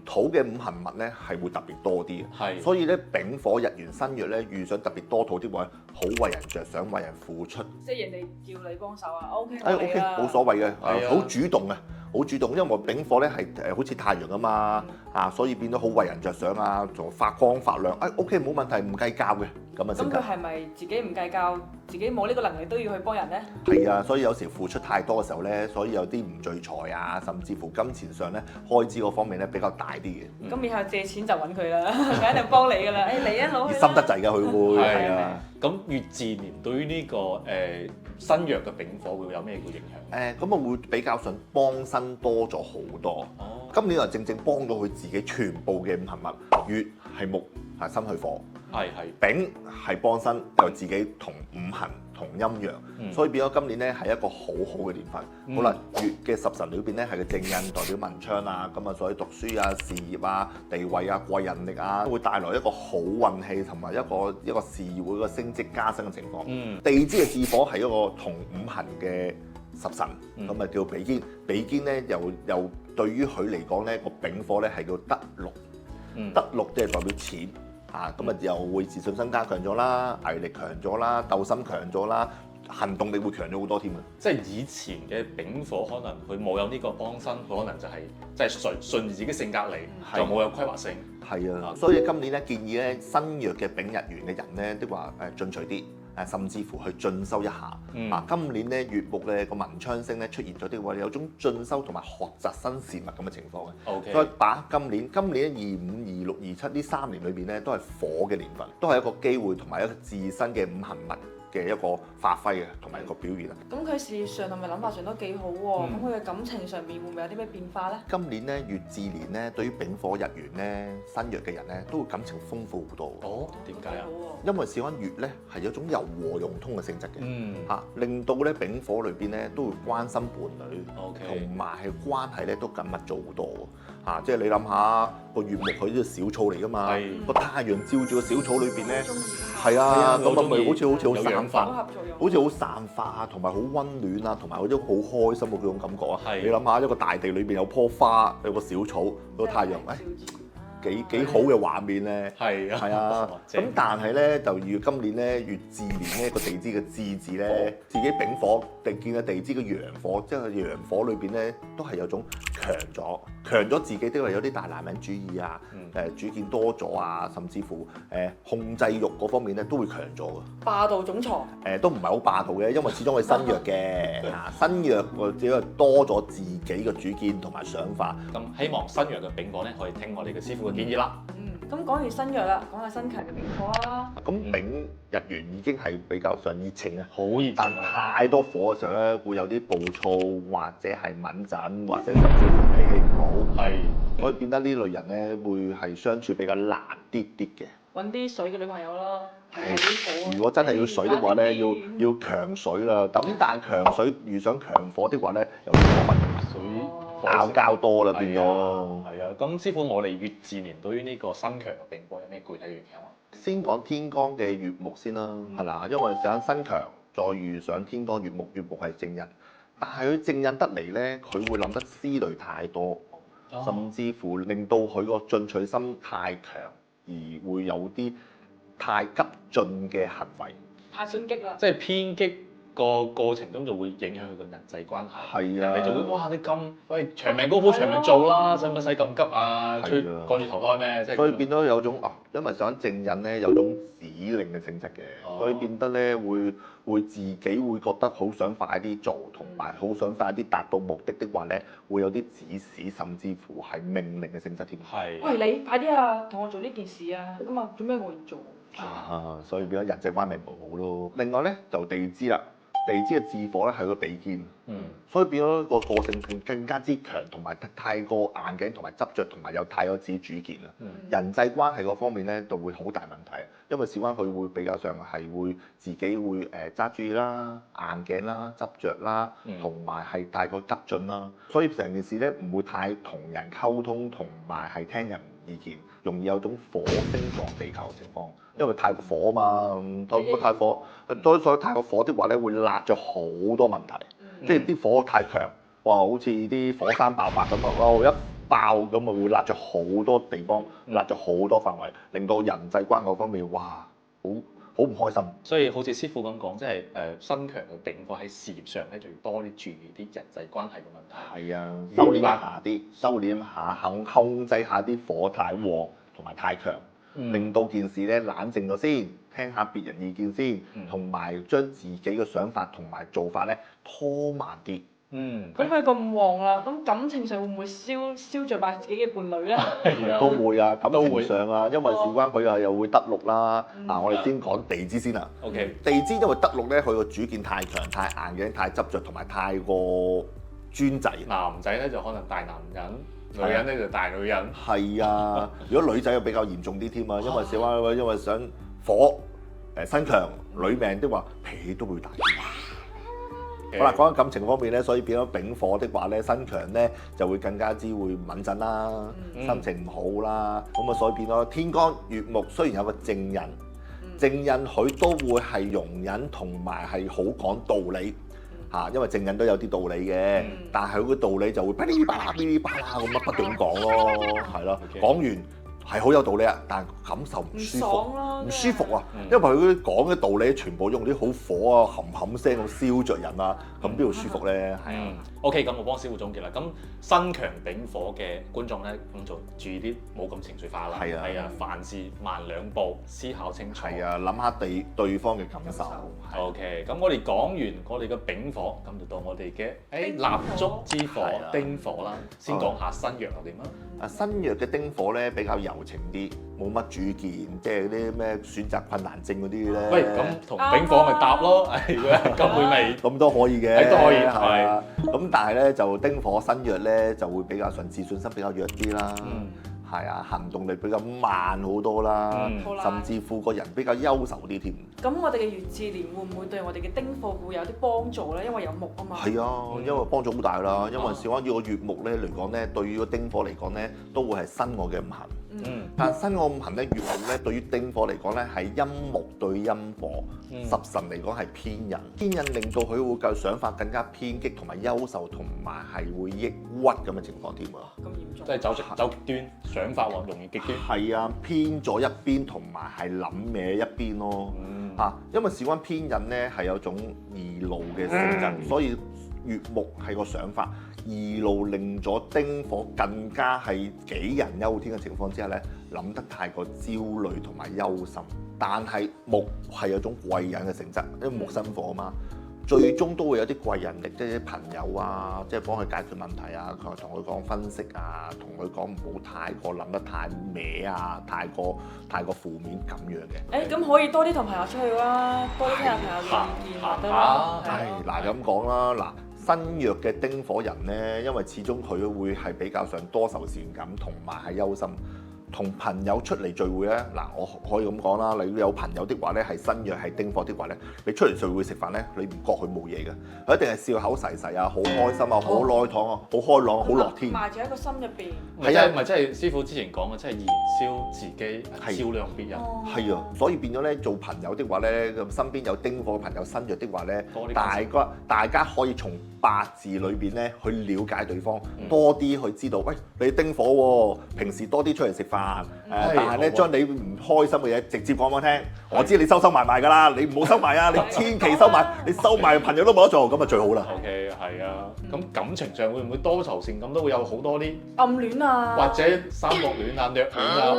土嘅五行物咧係會特別多啲嘅，所以咧丙火日元身弱咧，遇上特別多土啲話，好為人着想，為人付出。即係人哋叫你幫手啊 ，OK， OK， 冇所謂嘅，好主動嘅，好主動，因為我丙火咧係好似太陽啊嘛，所以變咗好為人着想啊，仲發光發亮，OK， 冇問題，唔計較嘅咁啊。咁佢係咪自己唔計較，自己冇呢個能力都要去幫人咧？係啊，所以有時付出太多嘅時候咧，所以有啲唔聚財啊，甚至乎金錢上咧開支嗰方面咧比較大啲嘅。咁以後借錢就揾佢啦，佢一定幫你㗎啦。嚟啊，攞去啦！熱心得滯㗎，佢會係啊。咁乙巳年對於呢個身弱嘅丙火會有咩嘅影響？咁啊會比較上幫身多咗好多。今年就正正幫到佢自己全部嘅五行物，乙係木，係辛去火。丙係幫身，又自己同五行同陰陽，所以變咗今年咧係一個好好嘅年份。好啦，乙嘅十神裏邊咧係個正印，代表文昌啊，咁啊所以讀書啊、事業啊、地位啊、貴人力啊，會帶來一個好運氣同埋一個事業會一個升職加薪嘅情況。地支嘅智火係一個同五行嘅十神，咁啊叫比肩。比肩咧又對於佢嚟講咧個丙火咧係叫得祿，得祿即係代表錢。咁啊又會自信心加強咗啦，毅力強咗啦，鬥心強咗啦，行動力會強咗好多添啊！即係以前嘅丙火可能佢冇有呢個幫身，佢可能就係即係順住自己性格嚟，就冇有規劃性。係啊，所以今年咧建議咧身弱嘅丙日元嘅人咧，都話進取啲。甚至乎去進修一下。今年咧乙木嘅個文昌星咧出現咗啲話，有種進修同埋學習新事物咁嘅情況嘅。所以把握今年25、26、27呢3年裏邊咧，都係火嘅年份，都係一個機會同埋一個自身嘅五行物嘅一個發揮嘅，同埋一個表現啊。咁佢事業上同埋諗法上都幾好喎。咁佢嘅感情上面會唔會有啲咩變化咧？今年咧乙巳年咧，對於丙火日元咧身弱嘅人咧，都會感情豐富好多。點解啊？因為事關乙咧係有種柔和融通嘅性質嘅，令到咧丙火裏邊咧都會關心伴侶，同埋係關係咧都緊密咗好多。即係你諗下個乙木佢呢個小草嚟㗎嘛，個太陽照住個小草裏邊咧，係啊，咁啊咪好似好散發，好似好散發啊，同埋好溫暖啊，同埋嗰種好開心嘅嗰種感覺啊。你諗下一個大地裏邊有棵花，有個小草，個太陽，幾好嘅畫面咧。係啊，咁但係咧就如今年咧乙巳年咧個地支嘅智字咧，自己丙火見嘅地支嘅陽火，即係陽火裏邊咧都係有種強咗自己的話，有啲大男人主義啊，主見多咗啊，甚至乎控制欲嗰方面咧都會強咗嘅。霸道總裁都唔係好霸道嘅，因為始終佢身弱嘅，身弱或者多咗自己嘅主見同埋想法。咁希望身弱嘅丙火咧可以聽我哋嘅師傅嘅建議啦。咁講完身弱啦，講下身強嘅丙火啦。咁丙日元已經係比較上熱情啊，好熱但太多火嘅時候咧，會有啲暴躁或者係敏陣，或者甚至乎脾氣唔好，係，所以變得呢類人咧會係相處比較難啲嘅。揾啲水嘅女朋友啦，係啲火。如果真係要水的話咧，要強水啦。咁但係強水遇上強火的話咧，有啲火水拗交多啦變咗。係啊，咁師傅，我哋乙巳年對於呢個身強嘅丙火有咩具體嘅影響啊？先講天干嘅月木先啦，係啦，因為想身強，再遇上天干月木，月木係正印，但係佢正印得嚟咧，佢會諗得思慮太多，甚至乎令到佢個進取心太強，而會有啲太急進嘅行為。太偏激啦，即係偏激個過程中就會影響佢個人際關係。係啊，你就會哇！你咁喂長命高虎長命做啦，使唔使咁急啊？吹趕住投胎咩？即係所以變咗有種因為想正印咧有種指令嘅性質嘅，所以變得咧會自己會覺得好想快啲做，同埋好想快啲達到目的的話咧，會有啲指使，甚至乎係命令嘅性質添。係。喂，你快啲啊，同我做呢件事啊！咁啊，做咩我要做？所以變咗人際關係冇好咯。另外咧就地支啦，地支嘅自火咧係個地堅，所以變咗個個性更加之強，同埋太過硬頸同埋執着，同埋有太多自己主見啦。人際關係嗰方面咧就會好大問題，因為事關佢會比較上係會自己會揸主意啦、硬頸啦、執着啦，同埋係太過急進啦，所以成件事咧唔會太同人溝通，同埋係聽人意見，容易有種火星撞地球嘅情況。因為太過火啊嘛，太火，所以太過火的話咧，會辣咗好多問題。即係啲火太強，哇！好似啲火山爆發咁啊，一爆咁啊，會辣咗好多地方，辣咗好多範圍，令到人際關係方面，哇，好唔開心。所以好似師傅咁講，即係身強嘅丙火喺事業上咧，就要多啲注意啲人際關係嘅問題。係啊，收斂下啲，收斂下，控制下啲火太旺同埋太強。令到件事咧冷靜咗先，聽下別人意見先，同埋將自己嘅想法同埋做法咧拖慢啲。咁佢咁旺啦，咁感情上會唔會燒著埋自己嘅伴侶咧？都會啊，感情上啊，因為事關佢又會得祿啦。我哋先講地支先啦。OK，地支因為得祿咧，佢個主見太強、太硬頸、太執着，同埋太過專制。男仔咧就可能大男人。女人咧就大女人。係啊，如果女仔就比較嚴重啲添啊，因為小灣因為想火身強女命的話，脾氣都會大。好啦，講緊感情方面咧，所以變咗丙火的話咧，身強咧就會更加之會敏陣啦，心情唔好啦。咁啊，所以變咗天干月木雖然有個正印，正印佢都會係容忍同埋係好講道理。因為正印都有啲道理嘅，但係佢個道理就會噼哩啪啦咁乜不斷咁講咯，係咯，講完係好有道理啊，但係感受唔舒服，唔舒服啊，因為佢啲講嘅道理全部用啲好火啊、冚聲咁燒着人啊，咁邊度舒服咧？係啊。OK，咁我幫師傅總結啦。咁身強丙火嘅觀眾咧，咁就注意啲冇咁情緒化啦。係啊，凡事慢兩步，思考清楚。係啊，諗下對方嘅感受。OK，咁我哋講完我哋嘅丙火，咁就到我哋嘅蠟燭之火丁火啦。先講下身弱又點啊？身弱嘅丁火咧比較柔情啲，冇乜主見，即係啲咩選擇困難症嗰啲咧。喂，咁同丙火咪搭咯，咁佢咪咁都可以嘅，都可以係。咁但係咧就丁火身弱咧就會比較上自信心比較弱啲啦，係啊，行動力比較慢好多啦，甚至乎個人比較優秀啲添。咁我哋嘅乙巳年會唔會對我哋嘅丁火會有啲幫助咧？因為有木啊嘛。係啊，因為幫助好大啦。因為事關呢個月木咧嚟講咧，對於個丁火嚟講咧，都會係身我嘅五行。但身我五行咧，月木咧對於丁火嚟講咧係陰木對陰火，十神嚟講係偏印。偏印令到佢會嘅想法更加偏激同埋優秀，同埋係會抑鬱咁嘅情況添啊！咁嚴重。即係走極端，想法容易極端。係啊，偏咗一邊同埋係諗歪一邊咯。因為事關偏印咧係有種易怒嘅性質，所以月木係個想法，二路令咗丁火更加係杞人憂天嘅情況之下咧，諗得太過焦慮同埋憂心。但係木係有種貴人嘅性質，因為木生火啊嘛。最終都會有啲貴人力，即係啲朋友啊，即係幫佢解決問題啊，同佢講分析啊，同佢講唔好太過諗得太歪啊，太過負面咁樣嘅。咁可以多啲同朋友出去啦，多啲聽下朋友嘅意見就得啦。係嗱咁講啦，嗱新約嘅丁火人咧，因為始終佢會係比較上多愁善感同埋係憂心。同朋友出嚟聚會咧，嗱我可以咁講啦，你有朋友的話咧，係新約係丁火的話咧，你出嚟聚會食飯咧，你唔覺佢冇嘢嘅，佢一定係笑口噬噬啊，好開心啊，好內堂啊，好開朗，好樂天，埋住喺個心入邊。係啊，咪即係師傅之前講嘅，即係燃燒自己，照亮別人。係啊，所以變咗咧，做朋友的話咧，咁身邊有丁火嘅朋友新約的話咧，大家可以從八字裏邊咧去了解對方，多啲去知道，喂你丁火喎，平時多啲出嚟食飯。但係咧將你唔開心嘅嘢直接講我聽，我知你收埋㗎啦，你唔好收埋啊，你千祈收埋，你收埋朋友都冇得做，咁啊最好啦。OK， 係啊，咁感情上會唔會多愁善感都會有好多啲暗戀啊，或者三角戀啊、虐戀啊，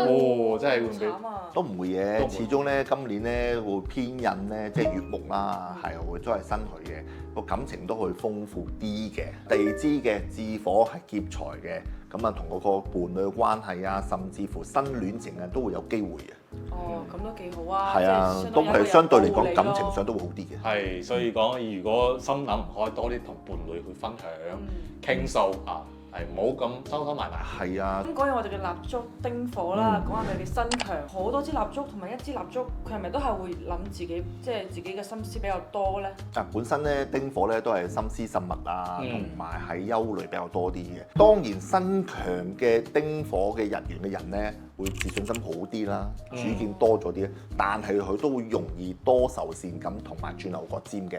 真係會唔會？都唔會嘅，始終咧今年咧會偏印咧，即係月木啦，係會都係辛佢嘅，個感情都會豐富啲嘅。地支嘅巳火係劫財嘅，咁啊同嗰個伴侶嘅關係啊，甚至乎新戀情啊都會有機會嘅。哦，咁都幾好啊！係啊，都係相對嚟講感情上都會好啲嘅。係，所以講如果心諗唔開，多啲同伴侶去分享、傾訴啊。係唔好咁收埋埋。係啊。咁講完我哋嘅蠟燭丁火啦，講下佢哋身強，好多支蠟燭同埋一支蠟燭，佢係咪都係會諗自己，即係自己嘅心思比較多咧？本身咧丁火咧都係心思慎密啊，同埋係憂慮比較多啲嘅。當然身強嘅丁火嘅人緣嘅人咧，會自信心好啲啦，主見多咗啲，但係佢都會容易多愁善感同埋轉牛角尖嘅。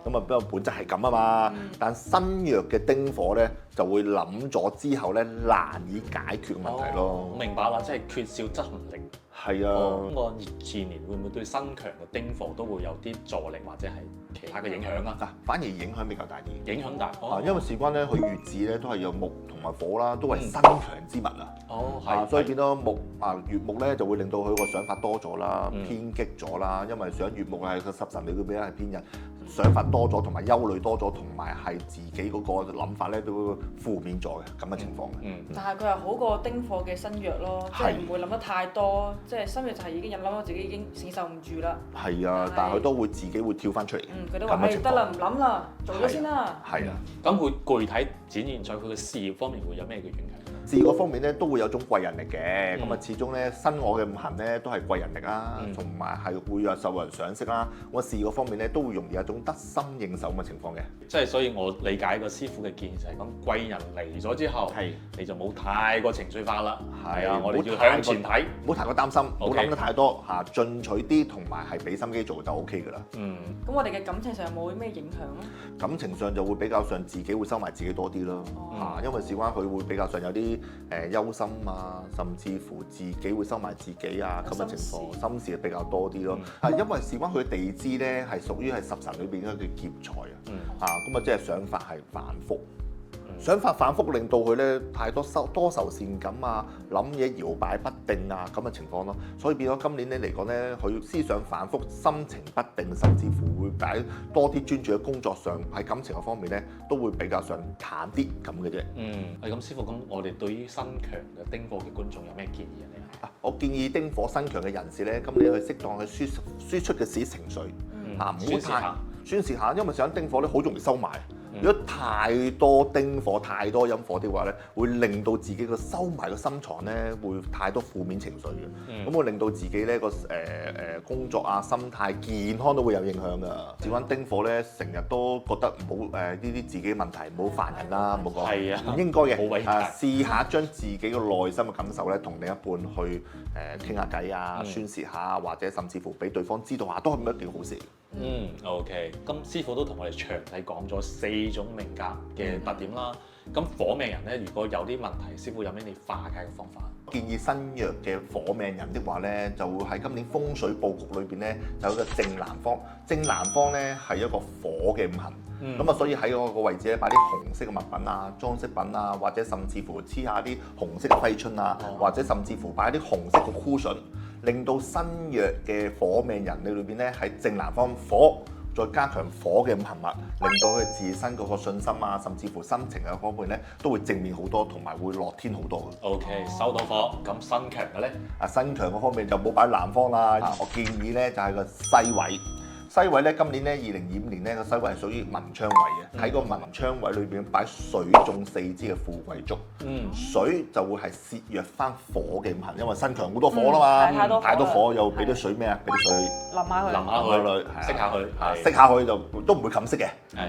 咁啊，不過本質係咁啊嘛。但新弱嘅丁火咧就會諗咗之後咧難以解決問題咯。我明白啦，即係缺少執行力。係啊。咁個熱自年會唔會對身強嘅丁火都會有啲助力或者係其他嘅影響啊？反而影響比較大啲。影響大。因為事關咧，佢月字咧都係有木同埋火啦，都係身強之物啊。係。所以變咗木月木咧就會令到佢個想法多咗啦，偏激咗啦。因為想月木係個十神，你會比較係偏人。想法多咗，同埋憂慮多咗，同埋係自己嗰個諗法咧都會負面咗嘅咁嘅情況嘅。但係佢係好過丁火嘅身弱咯，即係唔會諗得太多，即係身弱就係已經諗到自己已經承受唔住啦。係啊，但係佢都會自己會跳翻出嚟。佢都話：得啦，唔諗啦，做咗先啦。係啊。咁會具體展現在佢嘅事業方面會有咩嘅影響？事業方面咧都會有種貴人力嘅，咁啊始終咧身我嘅五行咧都係貴人力啦，同埋係會有受人賞識啦。我事業方面咧都會容易有種得心應手咁嘅情況嘅。即係所以我理解個師傅嘅建議就係咁，貴人嚟咗之後，你就冇太過情緒化啦。係啊，我哋要向前睇，唔好太過擔心，唔好諗得太多嚇，進取啲同埋係俾心機做就 OK 㗎啦。咁我哋嘅感情上有冇咩影響咧？感情上就會比較上自己會收埋自己多啲咯。因為事關佢會比較上有啲憂心啊，甚至乎自己會收埋自己啊咁嘅情況，心事比較多啲咯。因為事關佢地支咧係屬於係十神裏邊一個叫劫財啊，咁啊即係想法係反覆。想法反覆令到佢咧太多愁善感啊，諗嘢搖擺不定啊咁嘅情況咯，所以變咗今年你嚟講咧，佢思想反覆、心情不定，甚至乎會擺多啲專注喺工作上，喺感情嘅方面咧都會比較上淡啲咁嘅啫。係咁，師傅咁，我哋對於身強嘅丁火嘅觀眾有咩建議啊？我建議丁火身強嘅人士咧，今年去適當去輸出嘅自己情緒，唔好太宣泄下，因為上丁火咧好容易收埋。如果太多丁火、太多陰火的話咧，會令到自己個收埋個心床咧，會太多負面情緒嘅。咁會令到自己咧個工作啊、心態、健康都會有影響㗎。事關丁火咧，成日都覺得唔好呢啲自己問題，唔好煩人啦，唔好講。係啊，唔應該嘅。試下將自己個內心嘅感受咧，同另一半去傾下偈啊，宣泄下，或者甚至乎俾對方知道下，都係一件好事。OK，咁師傅都同我哋詳細講咗4種命格嘅特點啦。咁火命人咧，如果有啲問題，師傅有咩你化解嘅方法？建議新約嘅火命人的話咧，就會喺今年風水佈局裏邊咧，就有一個正南方。正南方咧係一個火嘅五行，咁啊，所以喺嗰個位置咧擺啲紅色嘅物品啊、裝飾品啊，或者甚至乎黐下啲紅色嘅揮春啊，或者甚至乎擺啲紅色嘅 cushion，令到新約嘅火命人裏邊咧喺正南方火。再加強火嘅五行物，令到佢自身嗰個信心啊，甚至乎心情嘅方面咧，都會正面好多，同埋會樂天好多嘅。OK， 收到火。咁新強嘅咧？新強嗰方面就冇擺南方啦。我建議咧就係個西位。西位咧今年咧2025年咧個西位係屬於文昌位嘅，喺個文昌位裏邊擺水中4支嘅富貴竹。水就會係節約翻火嘅五行，因為新強好多火啦嘛，太多火又俾啲水咩啊？俾啲水淋下佢，熄下佢，熄下佢就都唔會冚熄嘅。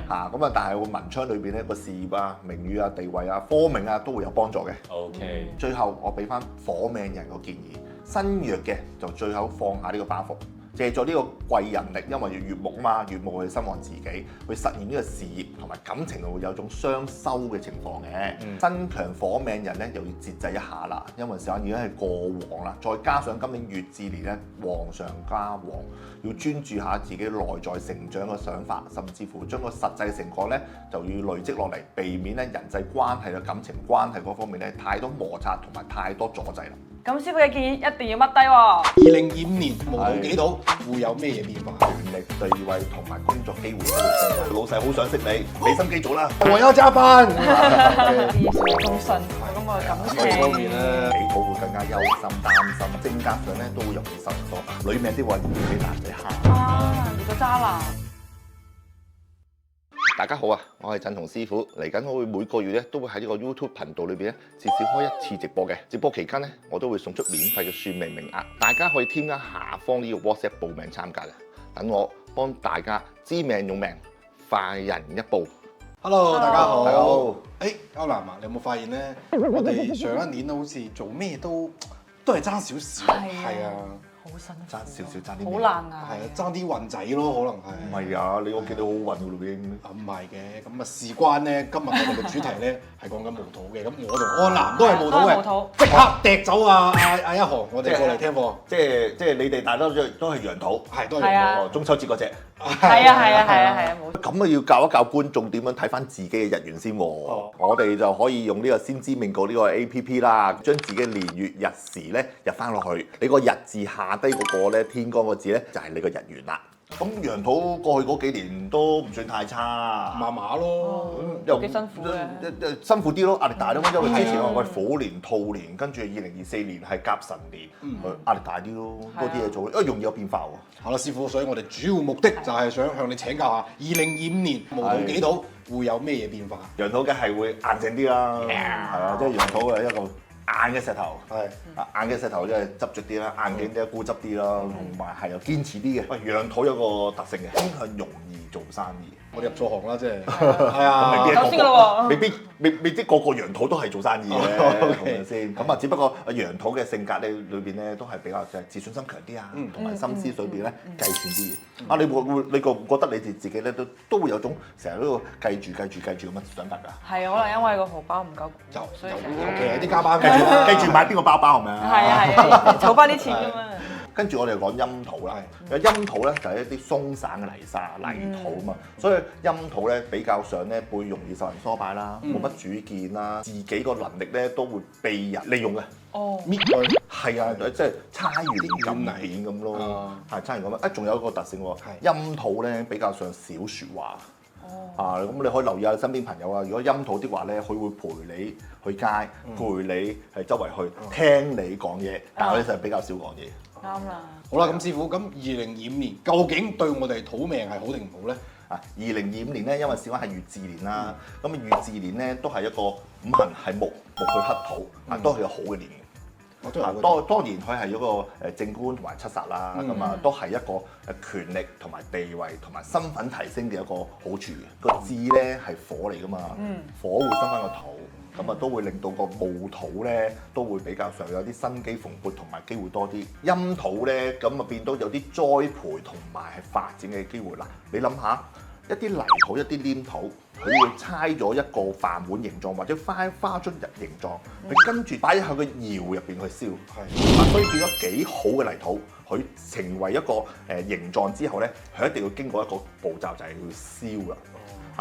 嚇咁啊！但係個文昌裏邊咧個事業啊、名譽啊、地位啊、科名啊都會有幫助嘅。OK。最後我俾翻火命人個建議，新弱嘅就最好放下呢個包袱。借助呢個貴人力，因為月木啊嘛，月木去身旺自己，去實現呢個事業同埋感情會有種雙收嘅情況嘅。新強火命人咧又要節制一下啦，因為時間已經係過旺啦，再加上今年乙巳年咧旺上加旺，要專注下自己內在成長嘅想法，甚至乎將個實際情況咧就要累積落嚟，避免咧人際關係嘅感情關係嗰方面咧太多摩擦同埋太多阻滯啦。咁師傅嘅建議一定要乜低喎？2025年無道幾土會有咩嘢變化？權力、地位同埋工作機會都會增加。老細好想識你，俾心機做啦。我有加班。咁順咁個感情。方面咧，己土會更加憂心、擔心，性格上咧都會容易受挫。女命啲話容易俾男仔蝦。啊，遇到渣男。大家好啊，我係振同師傅，嚟緊我會每個月咧都會喺呢個 YouTube 頻道裏邊咧至少開1次直播嘅。直播期間咧，我都會送出免費嘅算命名額，大家可以添加下方呢個 WhatsApp 報名參加嘅。等我幫大家知命用命，快人一步。Hello， 大家好。大家好。歐南啊，你有冇發現咧？我哋上一年好似做咩都係爭少少。係啊。好辛苦，爭少少爭啲，好難啊！係啊，爭啲運仔咯，可能係。唔係啊，你我見到好運㗎咯已經。唔係嘅，咁啊事關咧，今日我哋嘅主題咧係講緊無土嘅，咁我同安南都係無土嘅，即刻趯走阿一航，我哋過嚟聽課。即係你哋大多都係陽土，係都係陽土。中秋節嗰隻。係啊，冇錯。咁啊要教一教觀眾點樣睇翻自己嘅日元先喎。我哋就可以用呢個先知命局呢個 APP 啦，將自己年月日時咧入翻落去，你個日字下低嗰個咧天干個字咧就係你個日元啦。咁陽土過去嗰幾年都唔算太差，麻麻咯，又幾辛苦嘅，辛苦啲咯，壓力大咯。因為之前我喂虎年、兔年，跟住2024年係甲辰年，壓力大啲咯，多啲嘢做，因為容易有變化喎。好啦，師傅，所以我哋主要目的就係想向你請教下2025年無土幾土會有咩嘢變化？陽土嘅係會硬淨啲啦，係啊，即係陽土係一個硬嘅石頭，硬嘅石頭即係執着啲啦，硬頸啲、固執啲啦，同埋係有堅持啲嘅。喂，陽土有個特性嘅，傾向容易做生意。我哋入錯行啦，即係係啊，未必個個陽土都係做生意嘅，係咪先？咁啊，只不過陽土嘅性格咧裏邊咧都係比較自信心強啲啊，同埋心思裏邊咧計算啲嘢。啊，你覺唔覺得你哋自己咧都會有種成日都計住咁嘅想法㗎？係啊，可能因為個荷包唔夠，所以尤其係啲加班計住買邊個包包係咪啊？係啊，儲翻啲錢㗎嘛。跟住我哋講陰土啦，陰土咧就係一啲鬆散嘅泥沙、泥土啊嘛，所以陰土咧比較上咧會容易受人唆擺啦，冇乜主見啦，自己個能力咧都會被人利用嘅。哦，搣佢係啊，即係差完咁扁咁咯，係差完咁樣。仲有一個特性喎，陰土咧比較上少説話。咁你可以留意下身邊朋友啊，如果陰土的話咧，佢會陪你去街，陪你係周圍去聽你講嘢，但係佢就比較少講嘢。啱啦。好啦，咁師傅，咁2025年究竟對我哋土命係好定唔好咧？2025年咧，因為事關係乙巳年啦，咁乙巳年咧都係一個五行係木去克土，都係個好嘅年。當然佢係一個正官同埋七殺啦，咁啊都係一個權力同埋地位同埋身份提升嘅一個好處嘅。個巳咧係火嚟㗎嘛，火會生翻個土。咁啊都會令到個戊土咧都會比較上有啲生機蓬勃同埋機會多啲。陰土咧咁啊變到有啲栽培同埋係發展嘅機會啦。你諗下，一啲泥土、一啲黏土，佢會猜咗一個飯碗形狀或者花樽形狀，佢跟住擺喺個窯入邊去燒。所以變咗幾好嘅泥土，佢成為一個形狀之後咧，佢一定要經過一個步驟，就係要燒㗎。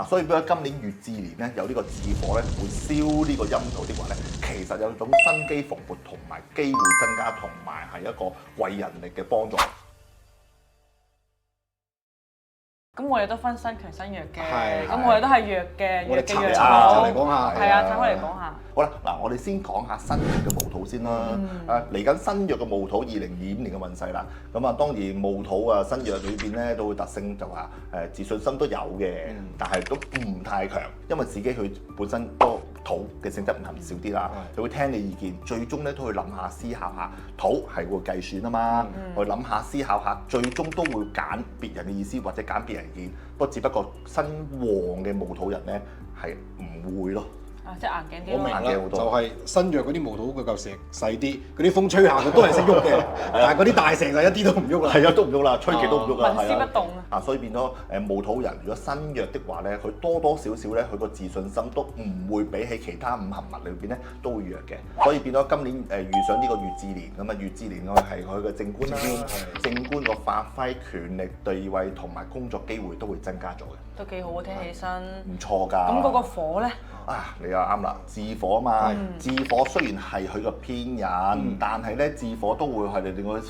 所以變咗今年乙巳年咧，有呢個巳火咧，會燒呢個陰土的話咧，其實有種生機蓬勃同埋機會增加，同埋係一個貴人力嘅幫助。咁我哋都分新強新弱嘅，係咁我哋都係弱嘅，我哋拆弱嚟講下，係啊，拆開嚟講下。好啦，嗱，我哋先講下新月嘅戊土先啦。嚟緊新月嘅戊土2025年嘅運勢啦。咁啊，當然戊土啊新月裏邊咧都會特性就話自信心都有嘅，但係都唔太強，因為自己佢本身個土嘅性質唔係少啲啦，就會聽你意見，最終咧都會諗下思考下，土係會計算啊嘛，去諗下思考下，最終都會揀別人嘅意思或者揀別人意見，只不過身旺嘅戊土人咧係唔會咯。即係硬頸啲我明咯。啦，就係新約嗰啲毛土佢嚿石細啲，嗰啲風吹下佢都係識喐嘅，但係嗰啲大石就一啲都唔喐啦。係啊，都唔喐啦，吹極都唔喐啦，紋絲不動啊！所以變咗戊土人，如果新約的話咧，佢多多少少咧，佢個自信心都唔會比起其他五行物裏邊咧都會弱嘅。所以變咗今年遇上呢個乙巳年咁啊，乙巳年我係佢嘅正官啦，正官個發揮權力、地位同埋工作機會都會增加咗嘅。都幾好啊，聽起身。唔錯㗎。咁嗰個火咧？你又啱啦，巳火啊嘛，巳火雖然係佢個偏人，但係咧巳火都會係令個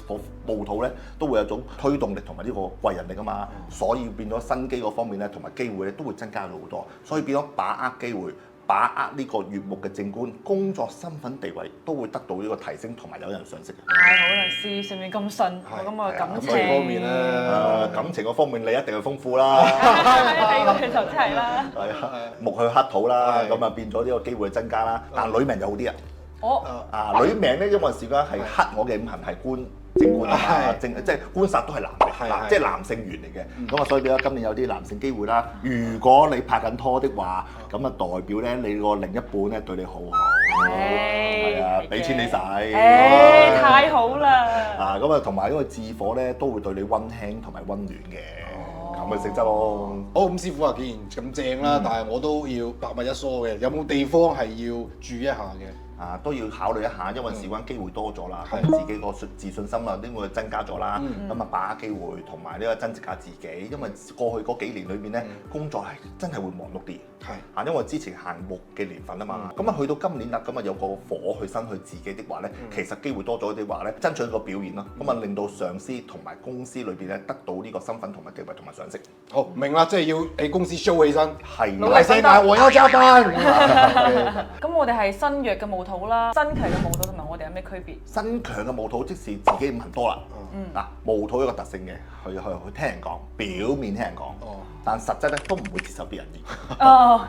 戊土咧都會有種推動力同埋呢個貴人力啊嘛，所以變咗生機嗰方面咧同埋機會咧都會增加咗好多，所以變咗把握機會。把握呢個乙木嘅正官，工作身份地位都會得到呢個提升，同埋有人賞識嘅。太好啦，事業上面咁順，咁啊感情方面咧，感情嗰方面你一定係豐富啦。第二個其實真係啦。係啊，木去克土啦，咁啊變咗呢個機會增加啦。但女命就好啲啊。女命咧，因為時間係克我嘅五行係官。正官啊嘛，即係官殺都係男嘅，即係男性緣嚟嘅。咁啊，所以變咗今年有啲男性機會啦。如果你拍緊拖的話，咁啊代表咧你個另一半咧對你好好，係啊，俾錢你使，太好啦！咁啊，同埋因為巳火咧都會對你溫馨同埋溫暖嘅，咁嘅性質咯。好，咁師傅啊，既然咁正啦，但係我都要百密一疏嘅，有冇地方係要注意一下嘅？都要考慮一下，因為事關機會多咗啦，自己個自信心啊，都會增加咗啦。咁啊，把握機會同埋呢個增值下自己，因為過去嗰幾年裏邊咧，工作係真係會忙碌啲。因為之前行木嘅年份啊嘛，咁啊去到今年啦，咁啊有個火去生去自己的話咧，其實機會多咗啲話咧，爭取一個表現咯。咁啊令到上司同埋公司裏邊咧得到呢個身份同埋地位同埋賞識。好，明啦，即係要喺公司 show 起身，係大聲嗌我要加班。咁我哋係新弱嘅戊土啦，新強嘅戊土同埋我哋有咩區別？新強嘅戊土即是自己五行多啦。戊土有一個特性嘅，佢聽人講，表面聽人講，但實質咧都唔會接受別人意見。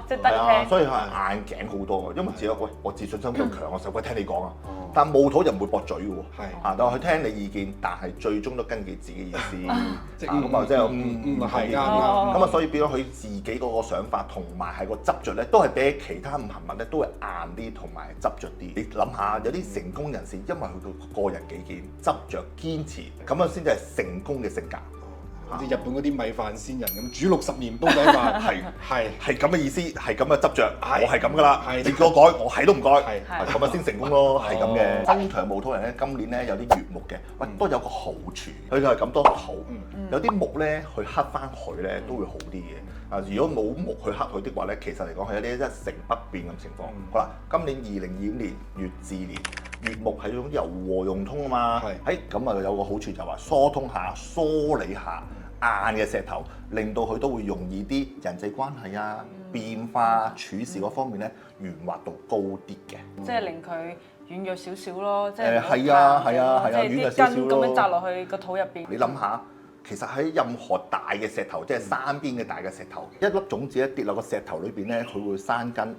即係得聽。所以佢係硬頸好多嘅，因為自己喂我自信心咁強，我使鬼聽你講啊。但戊土就唔會駁嘴嘅喎。但係佢聽你意見，但係最終都根據自己意思。咁啊，即係係啱。咁啊，所以變咗佢自己嗰個想法同埋係個執着咧，都係比其他五行物咧都係硬啲同埋執着啲。你諗下，有啲成功人士因為佢個人己見、執着、堅持，咁樣先至係成功嘅性格。好似日本嗰啲米飯仙人咁，煮60年煲底飯，係咁嘅意思，係咁嘅執着，我係咁噶啦，你叫我改，我係都唔改，咁樣先成功咯，係咁嘅。新強戊土人咧，今年咧有啲乙木嘅，喂都有個好處，佢就係咁多土，有啲木咧去克翻佢咧都會好啲嘅。如果冇木去克佢的話咧，其實嚟講係有啲一成不變咁情況。好啦，今年2025年乙巳年，乙木係一種柔和融通啊嘛，咁啊有個好處就係話疏通下、梳理下。硬嘅石頭，令到佢都會容易啲人際關係啊、變化處事嗰方面咧，圓滑度高啲嘅。即係令佢軟弱少少咯，即係係啊，即係啲根咁樣扎落去個土入邊。你諗下，其實喺任何大嘅石頭，即係山邊嘅大嘅石頭，一粒種子一跌落個石頭裏邊咧，佢會生根、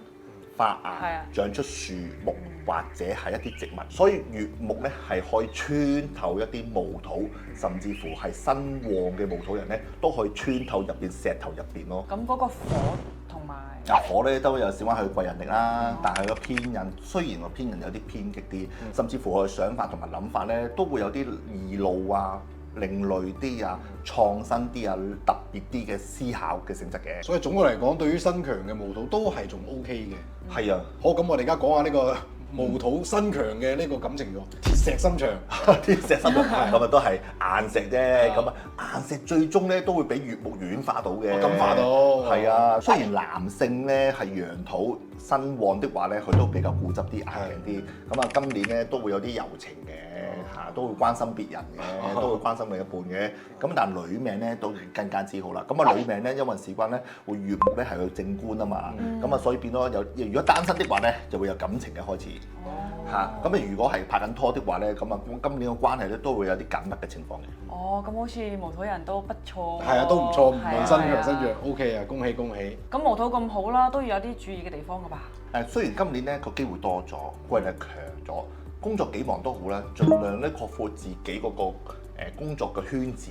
發芽、長出樹木。或者係一啲植物，所以乙木咧係可以穿透一啲戊土，甚至乎係身旺嘅戊土人咧，都可以穿透入邊石頭入邊咯。咁嗰個火同埋火咧都有少少佢貴人力啦，但係個偏人雖然個偏人有啲偏激啲，甚至乎佢想法同埋諗法咧都會有啲易怒啊、另類啲啊、創新啲啊、特別啲嘅思考嘅性質嘅。所以總嘅嚟講，對於新強嘅毛肚都係仲 OK 嘅。係啊，好，咁我哋而家講下呢個毛肚新強嘅呢個感情喎，鐵石心腸，啲石心咁啊都係硬石啫，咁啊硬石最終咧都會俾乙木軟化到嘅。感化到。係啊，雖然男性咧係陽土身旺的話咧，佢都比較固執啲、硬頸啲。咁啊，今年咧都會有啲柔情嘅嚇，都會關心別人嘅，都會關心另一半嘅。咁但係女命咧都更加之好啦。咁啊女命咧因為事關咧會乙木咧係佢正官啊嘛，咁啊所以變咗有如果單身的話咧就會有感情嘅開始。嚇，咁如果係拍緊拖的話咧，咁啊今年嘅關係咧都會有啲緊密嘅情況嘅。哦，咁好似毛肚人都不錯。係啊，都唔錯，唔論新強新係啊弱 OK 啊，恭喜恭喜！咁毛肚咁好啦，都要有啲注意嘅地方㗎吧？雖然今年咧個機會多咗，貴力強咗，工作幾忙都好啦，盡量咧擴闊自己嗰個工作嘅圈子，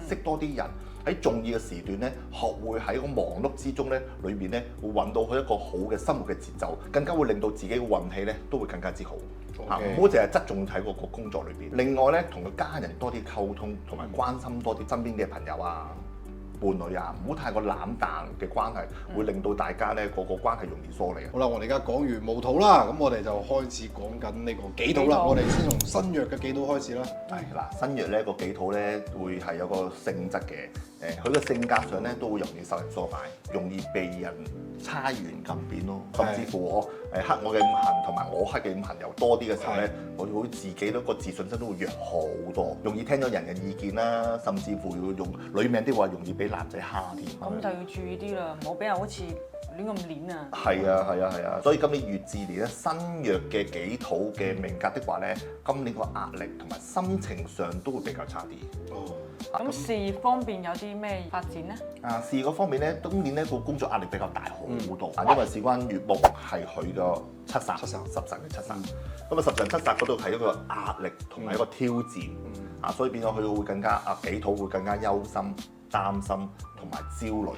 識多啲人。喺重要嘅時段咧，學會喺個忙碌之中咧，裏面咧會揾到佢一個好嘅生活嘅節奏，更加會令到自己嘅運氣咧都會更加之好。唔好淨係側重喺嗰個工作裏邊。另外咧，同個家人多啲溝通，同埋關心多啲身邊嘅朋友啊、伴侶啊，唔好太過冷淡嘅關係，會令到大家咧個關係容易疏離。好啦，我哋而家講完毛肚啦，咁我哋就開始講緊呢個己土啦。我哋先從新弱嘅己土開始啦。係嗱，新弱咧個己土咧會係有個性質嘅，佢嘅性格上咧都會容易受人唆擺，容易被人差圓咁扁咯，甚至乎我克我嘅五行同埋我克嘅五行又多啲嘅時候咧，我會自己嗰個自信心都會弱好多，容易聽到人嘅意見啦，甚至乎要用女命的話，容易俾男仔蝦添。咁就要注意啲啦，唔好俾人好似亂咁攣啊！係啊係啊係啊，所以今年乙巳年咧新弱嘅己土嘅命格的話咧，今年個壓力同埋心情上都會比較差啲。哦。咁事業方面有啲咩發展呢？事業嗰方面咧，今年咧個工作壓力比較大好多，因為事關乙木係佢個七殺十神嘅七殺，咁啊十神七殺嗰度係一個壓力同埋一個挑戰，所以變咗佢會更加己土會更加憂心、擔心同埋焦慮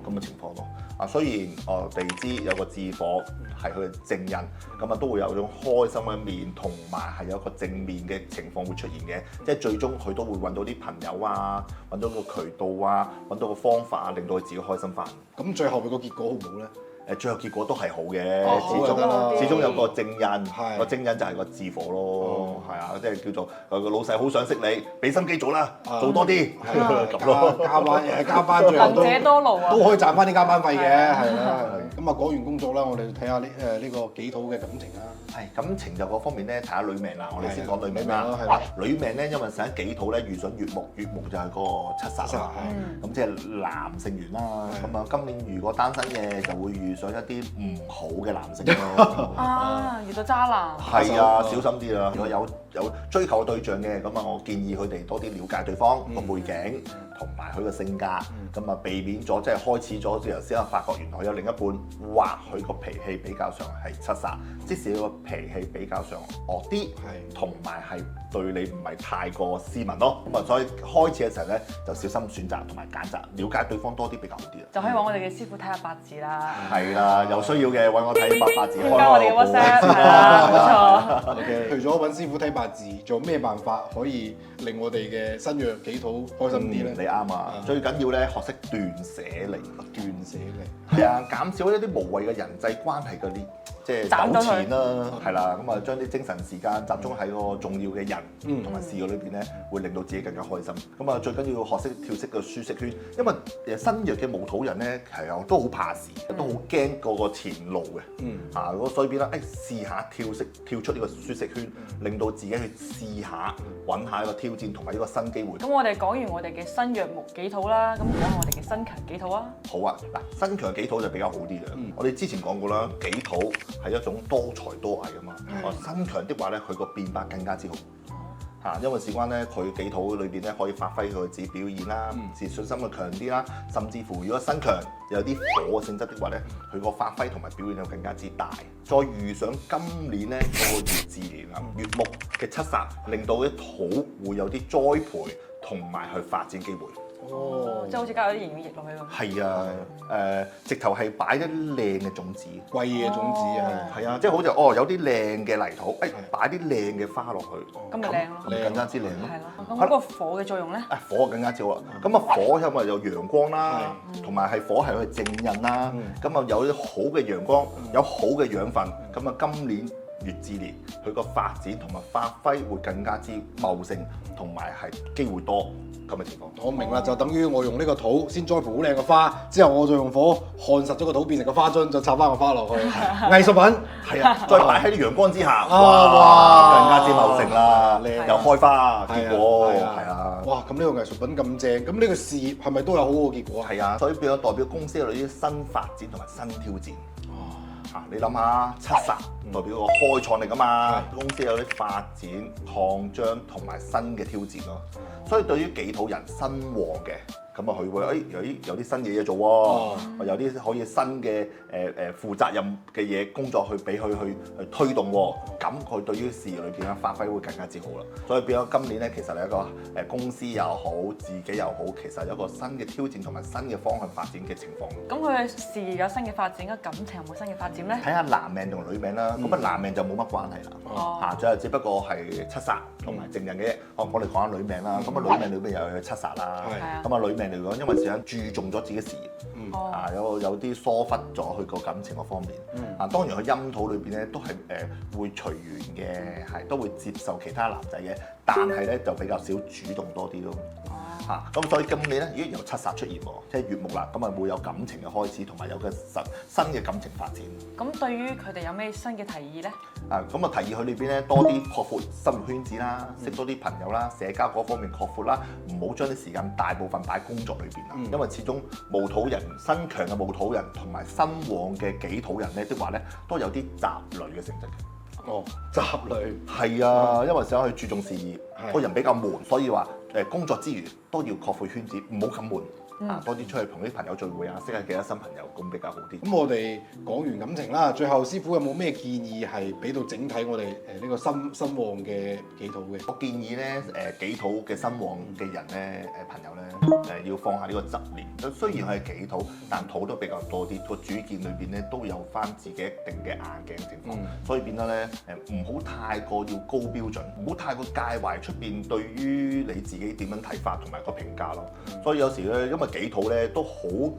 咁嘅情況咯。雖然地支有個巳火係佢嘅正印，咁啊都會有種開心嘅一面，同埋係有一個正面嘅情況會出現嘅，即係最終佢都會揾到啲朋友啊，揾到個渠道啊，揾到個方法啊，令到佢自己開心翻。咁最後個結果好唔好咧？最後結果都係好嘅，始終有個正印，個正印就係個巳火咯，係啊，即係叫做個老細好想識你，俾心機做啦，做多啲咁咯，加班最後都能者多勞啊，都可以賺翻啲加班費嘅，係啦。咁啊講完工作啦，我哋睇下呢個己土嘅感情啦。係感情就嗰方面咧，睇下女命啦，我哋先講女命啦。女命咧，因為成日己土咧遇上乙木，乙木就係個七殺啦，咁即係男性緣啦。咁啊，今年如果單身嘅就會遇上一啲唔好嘅男性咯。遇到渣男。係啊，小心啲啦。如果有追求嘅對象嘅，咁啊，我建議佢哋多啲了解對方個背景同埋佢個性格，咁啊避免咗即係開始咗之後先發覺原來有另一半，或佢個脾氣比較上係七殺，即使個脾氣比較上惡啲，同埋係對你唔係太過斯文咯。咁啊，所以開始嘅時候咧就小心選擇同埋揀擇，了解對方多啲比較好啲啦。就可以揾我哋嘅師傅睇下八字啦。係啦，有需要嘅揾我睇八字。加我哋嘅 WhatsApp 係啦，冇錯。OK，除咗揾師傅睇八字，仲有咩辦法可以令我哋嘅新弱己土開心啲咧？你啱啊！最緊要咧學識斷捨離，斷捨離係啊，減少一啲無謂嘅人際關係嗰啲。即係糾纏啦，係啦，咁啊將啲精神時間集中喺個重要嘅人同埋事業裏邊咧，會令到自己更加開心。咁啊最緊要學識跳出個舒適圈，因為新弱嘅戊土人咧係啊都好怕事，都好驚嗰個前路嘅，所以變啦，試下跳出呢個舒適圈，令到自己去試下揾下一個挑戰同埋一個新機會。咁我哋講完我哋嘅新弱己土啦，咁講下我哋嘅新強己土啊。好啊，嗱新強己土就比較好啲嘅。我哋之前講過啦，己土係一種多才多藝啊嘛，新強的話咧，佢個變化更加之好嚇，因為事關咧佢己土裏邊咧可以發揮佢自己表現啦，自信心嘅強啲啦，甚至乎如果新強有啲火性質的話咧，佢個發揮同埋表現又更加之大。再遇上今年咧嗰個乙巳年啊，乙木嘅七殺，令到啲土會有啲栽培同埋去發展機會。哦，即係好似加咗啲營養液落去咁。係啊，直頭係擺啲靚嘅種子，貴嘅種子係啊，即係好似有啲靚嘅泥土，擺啲靚嘅花落去，咁咪靚咯，咁更加之靚咯。係咯，咁嗰個火嘅作用咧？火更加少啦。咁啊火因為有陽光啦，同埋係火係去正印啦。咁啊有啲好嘅陽光，有好嘅養分。咁啊今年乙巳年，佢個發展同埋發揮會更加之茂盛，同埋係機會多咁嘅情況。我明啦，就等於我用呢個土先栽培好靚嘅花，之後我再用火焊實咗個土變成個花樽，再插翻個花落去。藝術品係啊，再擺喺啲陽光之下，哇更加之茂盛啦，靚又開花結果，係啊。哇！咁呢個藝術品咁正，咁呢個事業係咪都有好好嘅結果啊？係啊，所以變咗代表公司有啲新發展同埋新挑戰。你諗下七殺代表個開創力㗎嘛，公司有啲發展、擴張同埋新嘅挑戰咯。所以對於己土人身旺嘅，咁啊佢會有啲新嘢做喎，有啲可以新嘅負責任嘅嘢工作去俾佢去推動喎，咁佢對於事業裏邊嘅發揮會更加之好啦。所以變咗今年咧，其實係一個公司又好，自己又好，其實有一個新嘅挑戰同埋新嘅方向發展嘅情況。咁佢嘅事業有新嘅發展，個感情有冇新嘅發展咧？睇下男命同女命啦，咁啊男命就冇乜關係啦，就只不過係七殺同埋正印嘅啫。我哋講下女命啦，咁啊女命裏邊又有七殺啦，咁啊女命嚟講，因為時間注重咗自己事業，有啲疏忽咗佢個感情嗰方面。當然佢陰土裏邊咧都係會隨緣嘅，係都會接受其他男仔嘅，但係咧就比較少主動多啲咯。咁所以今年咧，如果有七殺出現喎，即係月木啦，咁啊會有感情嘅開始，同埋有個新嘅感情發展。咁對於佢哋有咩新嘅提議咧？咁啊提議佢裏邊咧多啲擴闊生活圈子啦，識多啲朋友啦，社交嗰方面擴闊啦，唔好將啲時間大部分擺喺工作裏邊啦，因為始終戊土人身強嘅戊土人同埋身旺嘅己土人咧，的話咧都有啲雜累嘅性質嘅。雜累係啊，因為想去注重事業，個人比較悶，所以話工作之餘都要擴闊圈子，唔好咁悶。多啲出去同啲朋友聚會啊，識下幾多新朋友，咁比較好啲。咁我哋講完感情啦，最後師傅有冇咩建議係俾到整體我哋呢個身旺嘅己土嘅？我建議咧己土嘅身旺嘅人咧朋友咧要放下呢個執念。雖然係己土，但土都比較多啲，個主見裏邊咧都有翻自己一定嘅硬頸情況，所以變得咧唔好太過要高標準，唔好太過介懷出邊對於你自己點樣睇法同埋個評價咯。所以有時咧，因為己土咧都好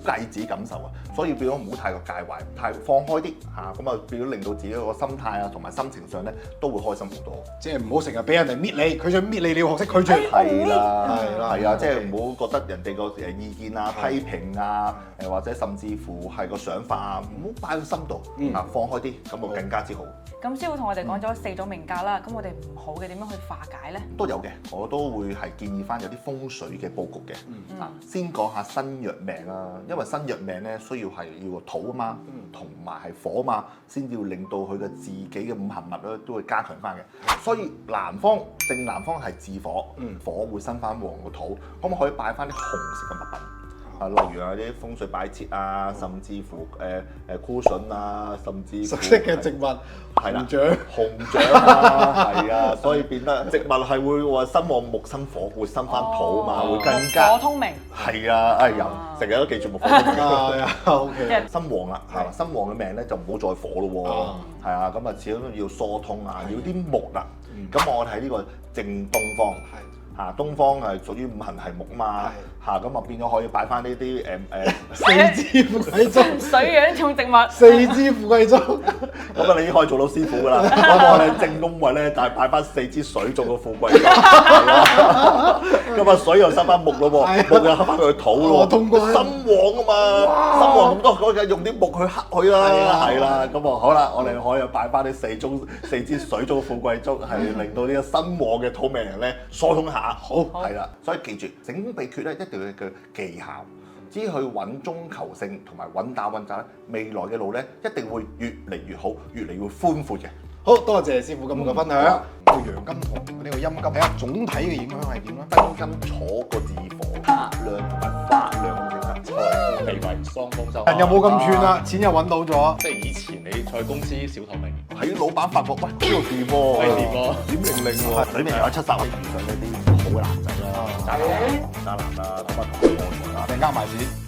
計自己感受啊，所以變咗唔好太過介懷，太放開啲嚇，咁啊變咗令到自己個心態啊同埋心情上咧都會開心好多。即係唔好成日俾人哋搣你，佢想搣你，你要學識拒絕。係啦，係啊，即係唔好覺得人哋個意見啊、批評啊，或者甚至乎係個想法啊，唔好擺喺心度啊，放開啲，咁啊更加之好。咁師傅同我哋講咗4種命格啦，咁我哋唔好嘅點樣去化解咧？都有嘅，我都會係建議翻有啲風水嘅佈局嘅。先講下身弱命啦，因為身弱命咧需要係要個土啊嘛，同埋係火啊嘛，先要令到佢嘅自己嘅五行物咧都會加強翻嘅。所以正南方係自火，火會生翻旺個土，咁可以擺翻啲紅色嘅物品。例如啲風水擺設啊，甚至乎cushion啊，甚至熟悉嘅植物，係啦，紅掌啊，係啊，所以變得植物係會話生旺木生火，會生翻土啊嘛，會更加火通明。係啊，又成日都記住木火通明。係啊，OK。身旺啦，係嘛？身旺嘅命咧就唔好再火咯喎，係啊，咁啊始終都要疏通啊，要啲木啦。咁我睇呢個正東方。東方係屬於五行係木嘛，咁啊變咗可以擺翻呢啲4支富貴竹，水養重植物，4支富貴竹，咁啊你已經可以做到師傅噶啦。咁我哋正宮位咧就係擺翻4支水做個富貴竹，咁啊水又收翻木咯喎，木又克翻佢土咯喎，身旺啊嘛，身旺咁多，嗰日用啲木去克佢啦，係啦，咁啊好啦，我哋可以擺翻啲4支水做富貴竹，係令到呢個身旺嘅土命人咧疏通下。好係啦，所以記住整秘訣咧，一定要有個技巧，只要去穩中求勝同埋穩打穩紮咧，未來嘅路咧一定會越嚟越好，越嚟越寬闊嘅。好多謝師傅今日嘅分享。個陽金同呢個陰金睇下總體嘅影響係點啦？陰金坐個字火，克量同埋發量咁樣，財富地位雙豐收。人又冇咁串啦，錢又揾到咗。即係以前你在公司小透明，喺老闆發覺喂呢個掂喎，係掂喎，點零喎，裏面又有7殺，遇上呢啲。嘅男仔啦，渣男啦，同埋同佢愛財啦。你呃埋錢。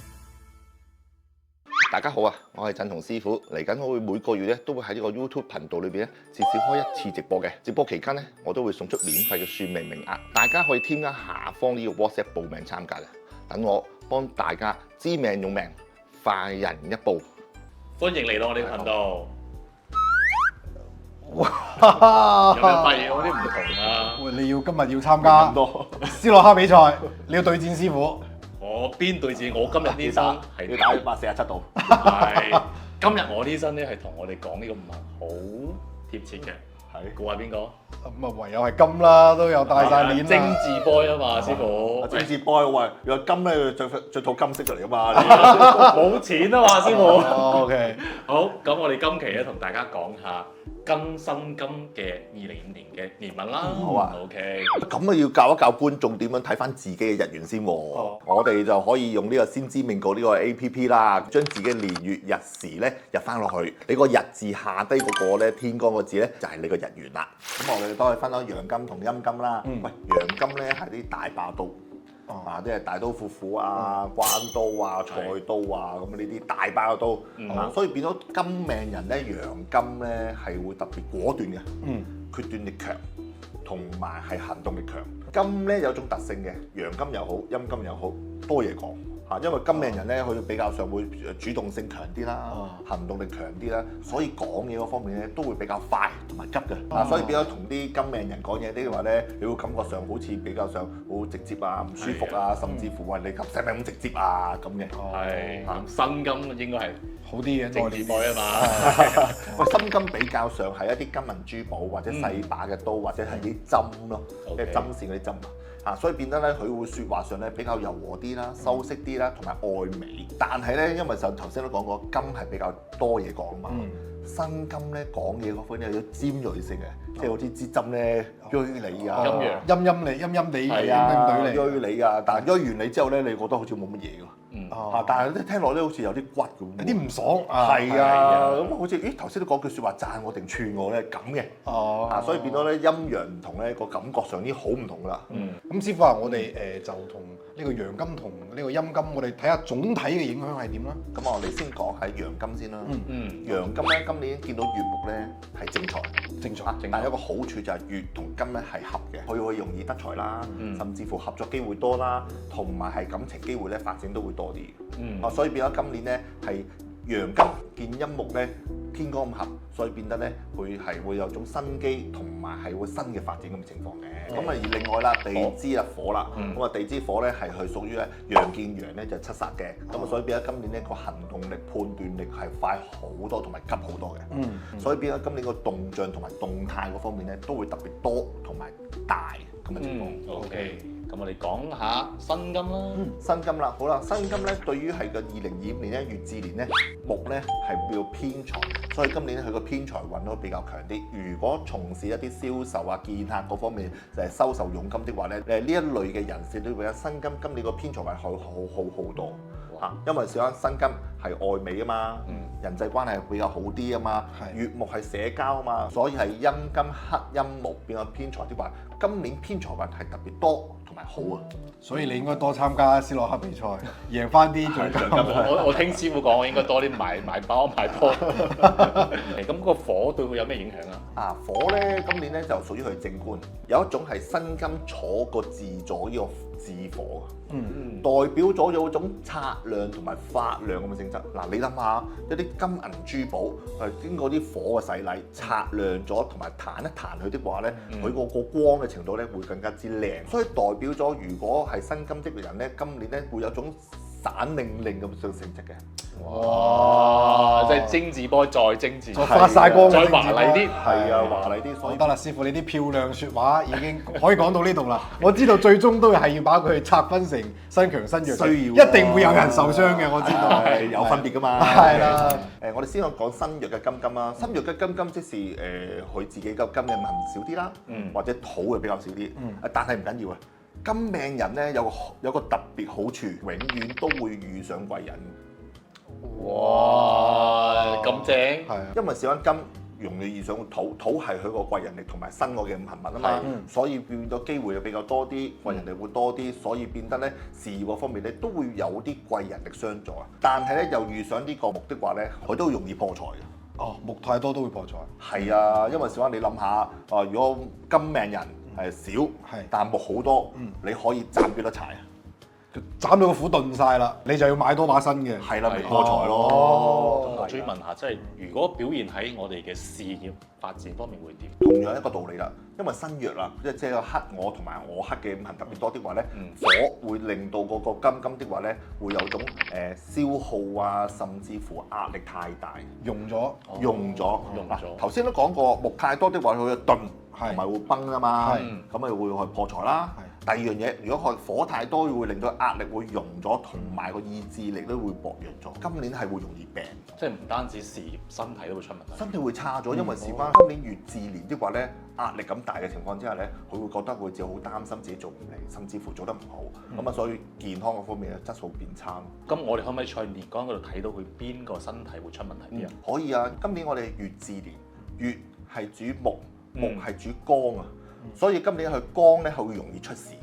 大家好啊，我係振同師傅，嚟緊我會每個月咧都會喺呢個 YouTube 頻道裏邊咧至少開一次直播嘅。直播期間咧，我都會送出免費嘅算命名額，大家可以添加下方呢個 WhatsApp 報名參加嘅。等我幫大家知命用命，快人一步。歡迎嚟到我哋頻道。哇！有冇發現有啲唔同啊？喂，你今日要參加多斯洛克比賽，你要對戰師傅。我邊對戰？我今日呢身係要打147度。係今日我呢身咧係同我哋講呢個唔係好貼切嘅。係估下邊個？咁啊，唯有係金啦，都有帶晒鏈啦。精緻 boy 啊嘛，師傅。精緻 boy 喂，有金咧着套金色出嚟噶嘛？冇錢啊嘛，師傅。OK。好，咁我哋今期咧同大家講下庚辛金嘅2025年嘅年運啦。好啊 OK。咁啊要教一教觀眾點樣睇翻自己嘅日元先喎。我哋就可以用呢個先知命局呢個 APP 啦，將自己嘅年月日時咧入翻落去。你個日字下低嗰個咧天干個字咧就係你個日元啦。咁我哋都可以分開陽金同陰金啦。喂，陽金咧係啲大把刀。即係大刀闊斧啊、關刀啊、菜刀啊，咁呢啲大把嘅刀，係嘛？所以變咗金命人咧，陽金咧係會特別果斷嘅，決斷力強，同埋係行動力強。金咧有種特性嘅，陽金又好，陰金又好，多嘢講。因為金命人咧，佢比較上會主動性強啲啦，行動力強啲啦，所以講嘢嗰方面咧都會比較快同埋急嘅。所以變咗同啲金命人講嘢啲話咧，你會感覺上好似比較上好直接啊、唔舒服啊，甚至乎話你使咪咁直接啊咁嘅。係辛金應該係好啲嘅，精緻 boy 啊嘛。喂，辛金比較上係一啲金銀珠寶或者細把嘅刀，或者係啲針咯，即係針線嗰啲針。所以變得咧，佢會説話上咧比較柔和啲啦、修飾啲啦，同埋愛美。但係咧，因為就頭先都講過，金係比較多嘢講嘛。辛金咧講嘢嗰方面有啲尖鋭性嘅，即係好似支針咧鋭你啊，陰你，陰地，係啊，鋭你啊。但係鋭完你之後咧，你覺得好似冇乜嘢㗎。但係咧聽落咧好似有啲骨咁，有啲唔爽。係啊，咁好似咦頭先都講句説話讚我定串我咧咁嘅。所以變咗咧陰陽唔同咧個感覺上已經好唔同啦。咁師傅話我哋就同呢個陽金同呢個陰金，我哋睇下總體嘅影響係點啦。咁我哋先講喺陽金先啦。陽金咧今年見到月木咧係正財，但係有一個好處就係月同金咧係合嘅，佢會容易得財啦，甚至乎合作機會多啦，同埋係感情機會咧發展都會多啲。所以變咗今年咧係陽金見陰木咧天干合，所以變得咧佢係會有種新機同埋係會新嘅發展咁嘅情況嘅。咁而另外啦，地支啊火啦，咁地支火咧係佢屬於咧陽見陽咧就七殺嘅，咁所以變咗今年呢個行動力判斷力係快好多同埋急好多嘅。所以變咗今年個動向同埋動態嗰方面咧都會特別多同埋大咁嘅情況。OK。咁我哋講下辛金啦。辛金啦，好啦，辛金咧對於係個2025年咧乙巳年咧木咧係比較偏財，所以今年咧佢個偏財運都比較強啲。如果從事一啲銷售啊、見客嗰方面收受佣金的話咧，呢一類嘅人士都會有辛金今年個偏財運好多。因為小辛金係愛美啊嘛，人際關係比較好啲啊嘛，月木係社交啊嘛，所以係陰金克陰木變咗偏財啲話，今年偏財運係特別多同埋好啊。所以你應該多參加斯洛克比賽，贏翻啲獎金。我聽師傅講，我應該多啲買包買波。咁個火對佢有咩影響啊？火咧今年咧就屬於佢正官，有一種係辛金坐個自助呢個自火，代表咗有種策量同埋發亮咁嘅性質。嗱，你諗下一啲金銀珠寶係經過啲火嘅洗禮，策亮咗同埋彈一彈佢的話咧，佢個光嘅程度咧會更加之靚。所以代表咗如果係辛金職嘅人咧，今年咧會有種閃令令咁嘅性質嘅。哇！即係精緻 boy 再精緻，再發晒光，再華麗啲。係啊，華麗啲。所以得啦，師傅你啲漂亮説話已經可以講到呢度啦。我知道最終都係要把佢拆分成新強新弱，需要一定會有人受傷嘅。我知道係有分別噶嘛。係啦。我哋先講新弱嘅金金啦。新弱嘅金金即是佢自己個金嘅文少啲啦，或者土嘅比較少啲。但係唔緊要啊。金命人咧有個特別好處，永遠都會遇上貴人。哇！咁正。係啊。因為小金金容易遇上土係佢個貴人力同埋身外嘅五行物啊嘛，所以變咗機會比較多啲，貴人力會多啲，所以變得咧事業嗰方面咧都會有啲貴人力相助啊。但係咧又遇上呢個木的話咧，佢都容易破財嘅。哦，木太多都會破財。係啊，因為小安你諗下，如果金命人係少，但木好多，你可以斬幾多柴啊？斬到個斧鈍晒啦，你就要買多把新嘅。係啦，咪破財咯。咁我追問下，即係如果表現喺我哋嘅事業發展方面會點？同樣一個道理啦，因為身弱啦，即係個克我同埋我克嘅五行特別多的話咧，火會令到嗰個金的話咧，會有種消耗啊，甚至乎壓力太大，用咗。頭先都講過，木太多的話，佢嘅鈍同埋會崩啊嘛，咁咪會去破財啦。第二樣嘢，如果佢火太多，會令到壓力會溶咗，同埋個意志力都會薄弱咗。今年係會容易病，即係唔單止事業，身體都會出問題。身體會差咗，因為事關今年月至年的話咧，壓力咁大嘅情況之下咧，佢會覺得會自己好擔心自己做唔嚟，甚至乎做得唔好。咁啊，所以健康嗰方面嘅質素變差。咁我哋可唔可以在年光嗰度睇到佢邊個身體會出問題啲啊？可以啊，今年我哋月至年，月係主木，木係主光啊，所以今年佢光咧係會容易出事嘅。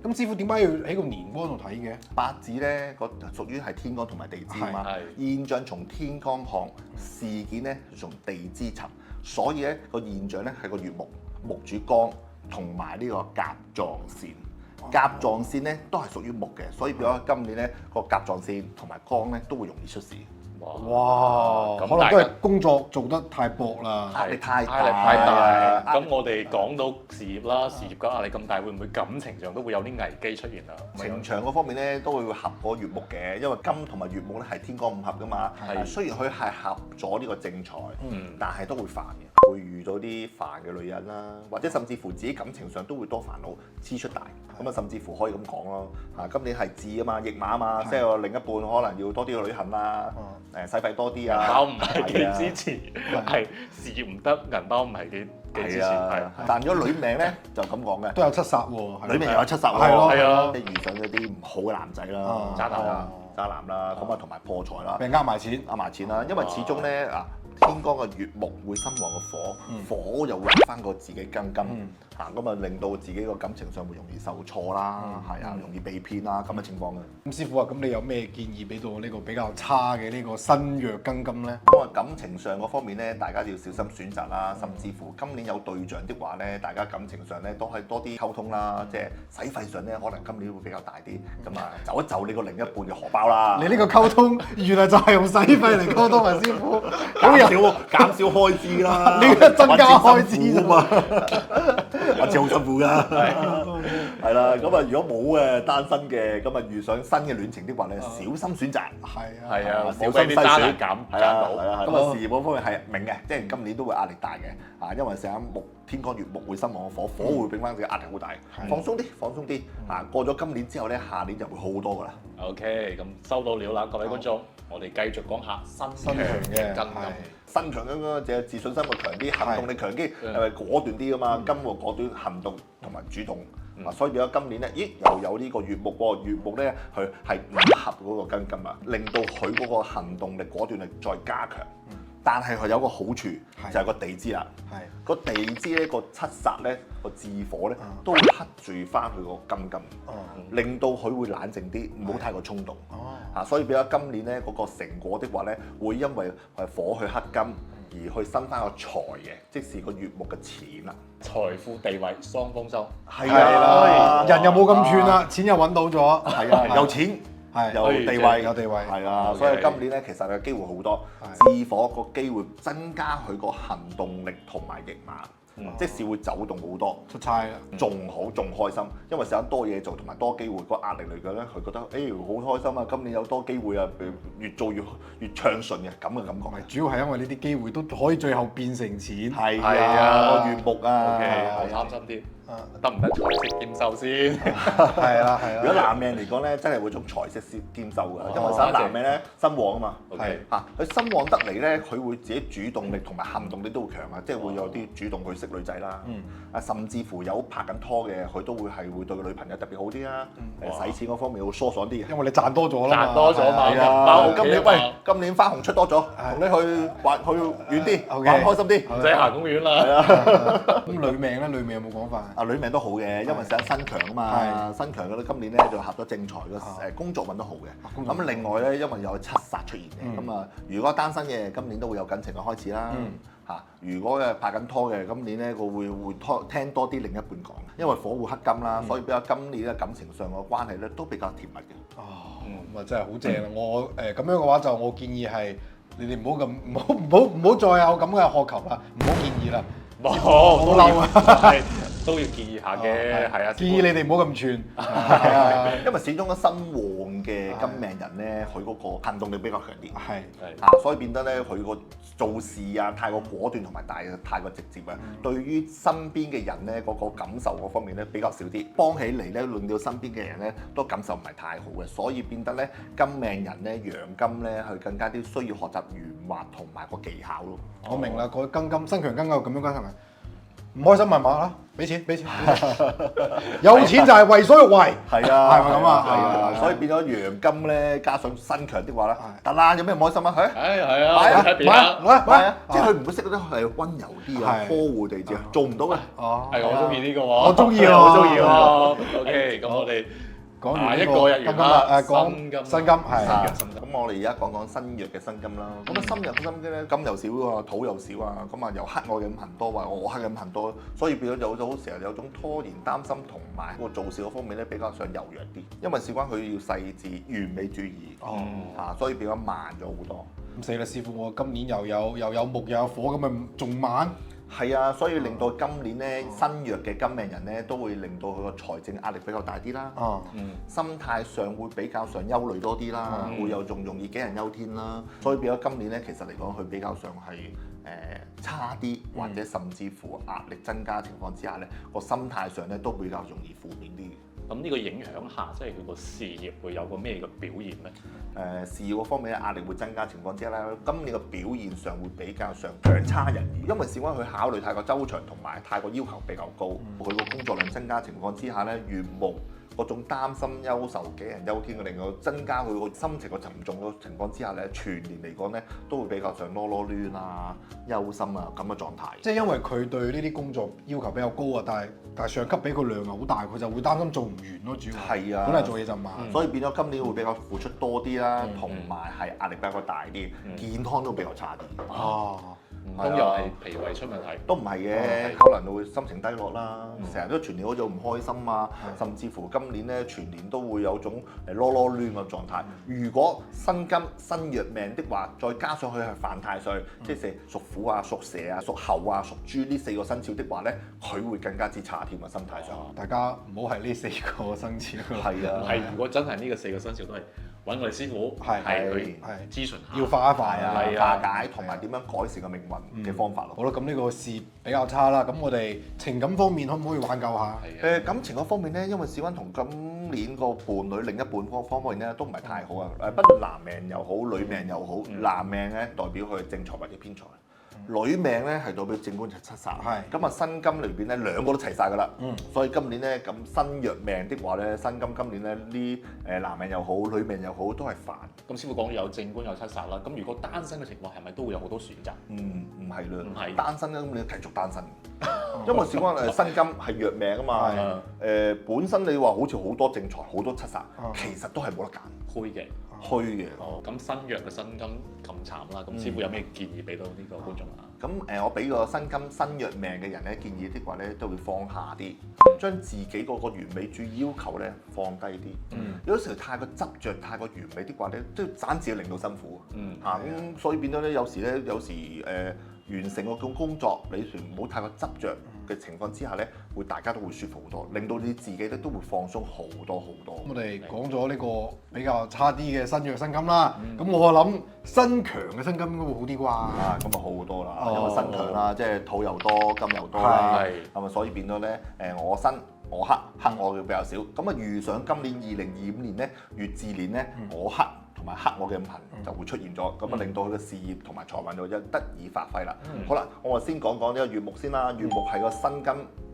咁師傅點解要喺個年光度睇嘅？八字咧個屬於係天干同埋地支啊嘛，現象從天干看，事件咧從地支尋，所以咧個現象咧係個月木，木主光同埋呢個甲狀腺。甲狀腺咧都係屬於木嘅，所以變咗今年咧個甲狀腺同埋肝咧都會容易出事。哇！可能都係工作做得太搏啦，壓力太大。咁我哋講到事業啦，事業嘅壓力咁大，會唔會感情上都會有啲危機出現啊？情場嗰方面咧都會合個月木嘅，因為金同埋月木咧係天干五合噶嘛。雖然佢係合咗呢個正財，但係都會煩嘅，會遇到啲煩嘅女人啦，或者甚至乎自己感情上都會多煩惱，支出大。咁啊，甚至乎可以咁講咯。今年係巳啊嘛，驛馬啊嘛，即係另一半可能要多啲去旅行啦。使費多啲啊！銀包唔係幾支持，係事業唔得，銀包唔係幾支持。但如果女命咧就咁講嘅，都有七煞喎。女命又有七煞喎，係啊，即係遇上嗰啲唔好嘅男仔啦，渣男啦，咁啊同埋破財啦，俾人呃埋錢啦，因為始終咧天干嘅月木會生旺個火，火又會翻過自己根金，咁啊令到自己個感情上會容易受挫啦，容易被騙啦咁嘅情況嘅。咁師傅啊，咁你有咩建議俾到我呢個比較差嘅呢個身弱庚金咧？咁啊感情上嗰方面咧，大家要小心選擇啦，甚至乎今年有對象的話咧，大家感情上咧都係多啲溝通啦，即係使費上咧可能今年會比較大啲，咁啊就一就你個另一半嘅荷包啦。你呢個溝通原來就係用使費嚟溝通啊，師傅。減少開支啦，你增加開支啊嘛，或者好辛苦㗎，係啦。咁啊，如果冇嘅單身嘅，咁啊遇上新嘅戀情的話咧，小心選擇，係啊，小心啲渣男減到。咁啊，事業嗰方面係明嘅，即係今年都會壓力大嘅，因為成日木天干月木會生旺火，火會俾翻自己壓力好大。放鬆啲，過咗今年之後咧，下年就會好好多㗎啦。OK，咁收到料啦，各位觀眾，我哋繼續講下身強嘅庚金。身強咁樣，就係自信心會強啲，行動力強啲，係咪果斷啲㗎嘛？金喎果斷，行動同埋主動。所以變咗今年咧，又有呢個月木喎，月木咧佢係五合嗰個庚金啊，令到佢嗰個行動力、果斷力再加強。但係佢有個好處就係個地支啦，個地支咧個七煞咧個自火咧都會克住翻佢個庚金，令到佢會冷靜啲，唔好太過衝動。所以變咗今年咧嗰個成果的話咧，會因為係火去克金而去生翻個財嘅，即是個月木嘅錢啦，財富地位雙豐收。係啦，人又冇咁串啦，錢又揾到咗，係啊，有錢。有地位，係啊，所以今年咧其實嘅機會好多，自火個機會增加佢個行動力同埋驛馬，即使會走動好多，出差啦，仲好仲開心，因為成日多嘢做同埋多機會，個壓力嚟講咧，佢覺得好開心啊！今年有多機會啊，越做越暢順嘅咁嘅感覺。主要係因為呢啲機會都可以最後變成錢。係啊，個月木啊，我貪心啲。得唔得財色兼收先？係啦。如果男命嚟講咧，真係會做財色兼收㗎，因為生男命咧身旺啊嘛。佢身旺得嚟咧，佢會自己主動力同埋行動力都會強啊，即係會有啲主動去識識女仔啦。甚至乎有拍緊拖嘅，佢都會對個女朋友特別好啲啦。使錢嗰方面會疏爽啲嘅。因為你賺多咗啦嘛。賺多咗嘛，係啊，喂，今年花紅出多咗，同你去遠啲，玩開心啲，唔使行公園啦。咁女命咧，女命有冇講法？女命都好嘅，因為寫新強啊嘛，新強嗰啲今年咧就合咗正財，工作運都好嘅。咁另外咧，因為有七殺出現嘅，咁如果單身嘅今年都會有感情嘅開始啦。如果拍緊拖嘅，今年咧佢會聽多啲另一半講，因為火會克金啦，所以比較今年嘅感情上嘅關係咧都比較甜蜜嘅。咁啊真係好正啦！我咁樣嘅話就我建議係你哋唔好再有咁嘅渴求啦，唔好建議啦。好嬲啊！都要建議下嘅，係啊，建議你哋唔好咁串，因為始終個身旺嘅金命人咧，佢嗰個行動力比較強啲，係所以變得咧佢個做事啊太過果斷同埋太過直接啊，對於身邊嘅人咧嗰個感受嗰方面咧比較少啲，幫起嚟咧令到身邊嘅人咧都感受唔係太好嘅，所以變得咧金命人咧陽金咧佢更加啲需要學習圓滑同埋個技巧咯。我明啦，個金新強金牛咁樣關係咪？唔開心咪買啦，俾錢，有錢就係為所欲為，係啊，係咪咁啊？係啊，所以變咗陽金咧，加上新強的話咧，得啦，有咩唔開心啊？係啊，買啊，即係佢唔會識得係溫柔啲啊，呵護地啫，做唔到嘅。係我中意呢個喎，我中意我中意喎。OK，咁我哋講完一個日元啦，講新金係。咁我哋而家講講新約嘅新金啦。咁新約嘅新金咧，金又少啊，土又少啊，咁又黑我嘅五行多，或我黑嘅五行多，所以變咗有好成日有種拖延、擔心同埋個做事嗰方面咧比較上柔弱啲，因為事關佢要細緻、完美主義，所以變咗慢咗好多。咁死啦，師傅！我今年又有木又有火，咁咪仲慢？係啊，所以令到今年咧新約嘅金命人咧都會令到佢個財政壓力比較大啲啦。心態上會比較上憂慮多啲啦，會有仲容易杞人憂天啦。所以變咗今年咧，其實嚟講佢比較上係差啲，或者甚至乎壓力增加情況之下咧，個心態上咧都比較容易負面啲。咁呢個影響下，即係佢個事業會有個咩嘅表現咧？事業嗰方面嘅壓力會增加情況之下咧，今年嘅表現上會比較上強差人意，因為事關佢考慮太過周詳同埋太過要求比較高，佢個工作量增加情況之下咧，月木嗰種擔心憂愁杞人憂天嘅，令到增加佢個心情個沉重嘅情況之下咧，全年嚟講咧都會比較上囉囉攣啊、憂心啊咁嘅狀態。即係因為佢對呢啲工作要求比較高啊，但係上級俾佢量好大，佢就會擔心做唔完咯，主要係啊，本嚟做嘢就慢，所以變咗今年會比較付出多啲啦，同埋係壓力比較大啲，健康都比較差啲。咁又係脾胃出問題？都唔係嘅，可能會心情低落啦，成日都全年好似唔開心啊，甚至乎今年咧全年都會有種囉囉攣嘅狀態。如果新金新弱命的話，再加上佢係犯太歲，即係屬虎啊、屬蛇啊、屬猴啊、屬豬呢4個生肖的話咧，佢會更加之差添啊，心態上。大家唔好係呢4個生肖。係啊，係如果真係呢個4個生肖都係揾我哋師傅係去諮詢下，要化一化啊，化解同埋點樣改善個命運嘅方法咯。好啦，咁呢個事比較差啦，咁我哋情感方面可唔可以挽救下？感情嗰方面咧，因為事關同今年個伴侶另一半方面咧都唔係太好啊。不論男命又好，女命又好，男命咧代表佢係正財或者偏財。女命咧係代表正官七殺，咁啊新金裏邊咧兩個都齊晒㗎啦，所以今年咧咁新弱命的話咧，新金今年咧呢男命又好，女命又好都係煩。咁師傅講有正官有七殺啦，咁如果單身嘅情況係咪都會有好多選擇？唔係啦，唔係單身咧，咁你繼續單身，因為事關新金係弱命啊嘛，本身你話好似好多正財好多七殺，其實都係冇得揀，虛嘅。咁新弱嘅新金咁慘啦，咁師傅有咩建議俾到呢個觀眾啊？咁我俾個新金新弱命嘅人咧，建議的話咧都會放下啲，將自己嗰個完美主義要求咧放低啲。有時太過執着、太過完美的話咧，都要盞自己令到辛苦。咁所以變咗咧，有時完成嗰種工作，你唔好太過執着嘅情況之下咧，大家都會舒服好多，令到你自己咧都會放鬆好多好多。我哋講咗呢個比較差啲嘅新弱新金啦，咁我諗新強嘅新金應該會好啲啩？咁啊好好多啦，因為新強啦，即係土又多，金又多啦，係咪？所以變咗咧，我新我黑我嘅比較少。咁啊，遇上今年2025年咧，乙巳年咧，我黑同埋克我嘅五行就會出現咗，咁啊令到佢嘅事業同埋財運就得以發揮啦。好啦，我先講講呢個乙木先啦，乙木係個辛金。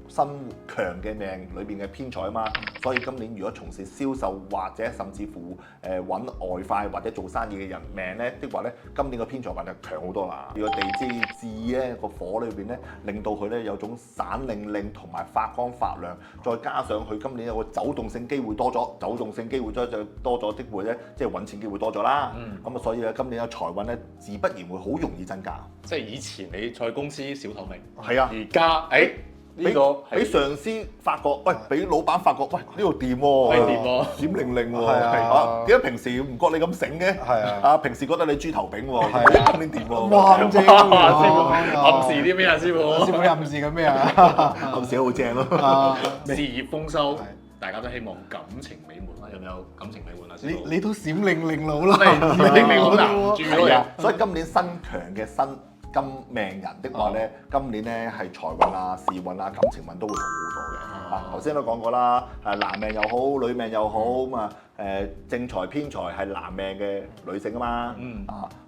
身強嘅命裏邊嘅偏財啊嘛，所以今年如果從事銷售或者甚至乎揾外快或者做生意嘅人命咧的話咧，今年個偏財運就強好多啦。如果地支字咧個火裏邊咧，令到佢咧有種閃靈靈同埋發光發亮，再加上佢今年有個走動性機會多咗，走動性機會就多咗的會咧，即係揾錢機會多咗啦。咁啊，所以咧今年嘅財運咧自不然會好容易增加。即係以前你在公司小透明，係啊，而家呢個俾上司發覺，喂，俾老闆發覺，喂，呢度掂喎，掂喎，閃靈靈喎，係啊，點解平時唔覺你咁醒嘅？係啊，平時覺得你豬頭炳喎，今年掂喎？哇，咁正師傅暗示啲咩啊？師傅，師傅暗示緊咩啊？暗示得好正咯，事業豐收，大家都希望感情美滿啦。有冇有感情美滿啊？師傅，你都閃靈靈佬啦，閃靈靈好難住啊！所以今年新強嘅金命人的話咧，今年咧係財運啊、事運啊、感情運都會好好多嘅。頭先都講過啦，男命又好，女命又好咁啊。正財偏財係男命嘅女性啊嘛。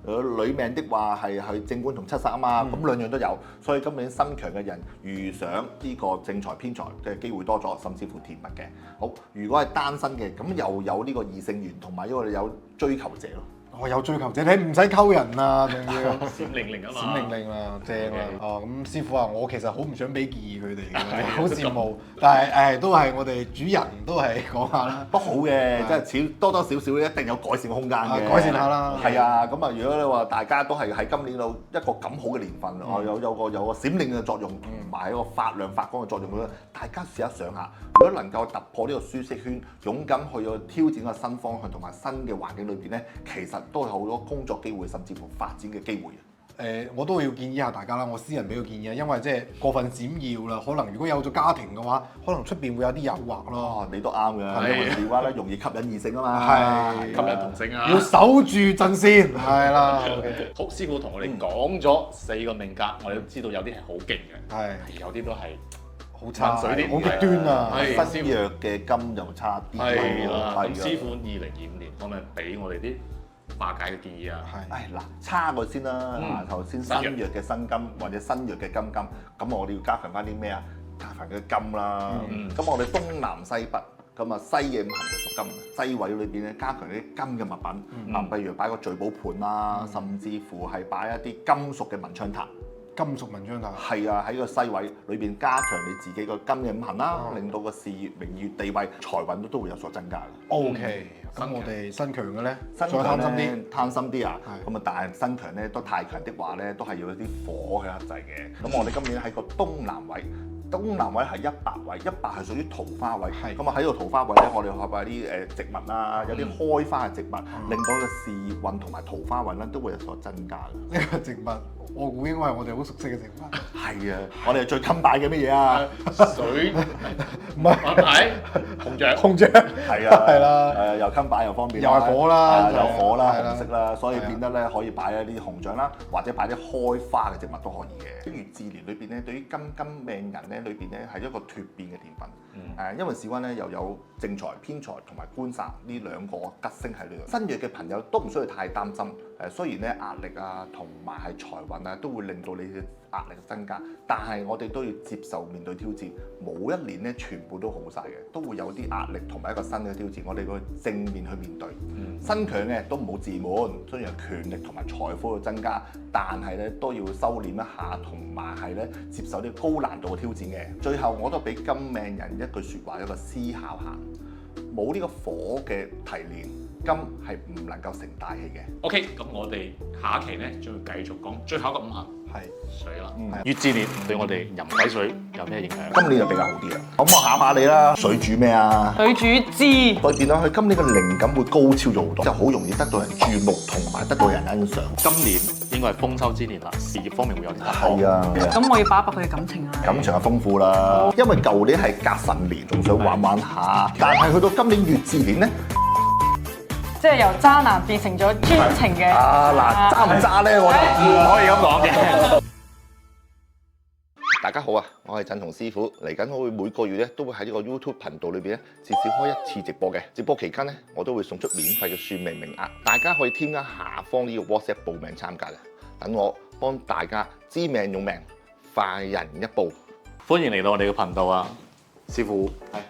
女命的話係去正官同七殺啊嘛。咁兩樣都有，所以今年新強嘅人遇上呢個正財偏財嘅機會多咗，甚至乎甜蜜嘅。好，如果係單身嘅，咁又有呢個異性緣同埋因為有追求者咯。我有追求者，你唔使溝人啊，仲要閃靈靈啊嘛，閃靈靈啊，正啊！哦，咁師傅啊，我其實好唔想俾建議佢哋嘅，好羨慕，但係都係我哋主人都係講下啦，都好嘅，即係多多少少一定有改善嘅空間嘅，改善下啦。係啊，咁啊，如果你話大家都係喺今年度一個咁好嘅年份，有個閃靈嘅作用，同埋一個發亮發光嘅作用咧，大家試一想下，如果能夠突破呢個舒適圈，勇敢去挑戰個新方向同埋新嘅環境裏邊咧，其實都係好多工作機會，甚至乎發展嘅機會。我都要建議下大家啦，我私人俾個建議啊，因為即係過分閃耀啦，可能如果有咗家庭嘅話，可能出邊會有啲誘惑咯。你都啱嘅，因為電話咧容易吸引異性啊嘛，係吸引同性啊，要守住陣先，係啦。好，師傅同我哋講咗4個命格，我哋都知道有啲係好勁嘅，係有啲都係好差水啲，好極端啊！身弱嘅金又差啲。係啦，咁師傅2025年可唔可以俾我哋啲化解嘅建議啊？嗱，差過先啦。頭先新弱嘅新金或者新弱嘅金，咁我哋要加強翻啲咩啊？加強嘅金啦。咁我哋東南西北，咁啊西嘅五行就屬金，西位裏邊咧加強啲金嘅物品，譬如擺個聚寶盤啦，甚至乎係擺一啲金屬嘅文昌塔。金屬文昌塔係啊，喺個西位裏邊加強你自己個金嘅五行啦，令到個事業、名譽、地位、財運都會有所增加嘅。OK，咁我哋新強嘅咧，再新強貪心啲，貪心啲啊！咁啊，但係新強咧都太強的話咧，都係要一啲火去克制嘅。咁我哋今年喺個東南位。東南位係100位，100係屬於桃花位。咁啊喺個桃花位咧，我哋學下啲植物啊，有啲開花嘅植物，令到個事業運同埋桃花運咧都會有所增加嘅。呢個植物，我估應該係我哋好熟悉嘅植物。係啊，我哋最襟擺嘅乜嘢啊？水唔係紅掌，紅掌係啊，係啦，又襟擺又方便，又係火啦，有火啦，紅色啦，所以變得咧可以擺一啲紅掌啦，或者擺啲開花嘅植物都可以嘅。乙巳年裏邊咧，對於金命人咧裏邊咧係一個脫變嘅年份。因為事關咧又有正財、偏財同埋官煞呢兩個吉星喺呢度。新弱嘅朋友都唔需要太擔心。雖然咧壓力啊同埋係財運啊都會令到你嘅壓力增加，但係我哋都要接受面對挑戰。冇一年咧全部都好晒嘅，都會有啲壓力同埋一個新嘅挑戰。我哋要正面去面對。新強嘅都唔好自滿，雖然係權力同埋財富嘅增加，但係咧都要收斂一下，同埋係咧接受啲高難度嘅挑戰嘅。最後我都俾金命人一句説話，一個思考下，冇呢個火嘅提煉，金係唔能夠成大器嘅。OK，咁我哋下一期咧將會繼續講最後一個五行係水啦。乙巳年對我哋壬癸水有咩影響？今年就比較好啲啦。咁我考下你啦，水煮咩啊？水煮豬。我見到佢今年嘅靈感會高超咗好多，即係好容易得到人注目同埋得到人欣賞。今年應該係豐收之年啦，事業方面會有啲突破。係啊，咁我要把握佢嘅感情啊。感情係豐富啦，因為舊年係甲辰年，仲想玩下，但係去到今年乙巳年咧。即係由渣男變成咗專情嘅。嗱，渣唔渣咧？我就唔可以咁講嘅。大家好啊！我係振雄師傅，嚟緊我會每個月咧都會喺呢個 YouTube 頻道裏邊咧至少開一次直播嘅。直播期間咧，我都會送出免費嘅算命名額，大家可以添加下方呢個 WhatsApp 報名參加嘅。等我幫大家知命用命，快人一步。歡迎嚟到我哋嘅頻道啊！師傅，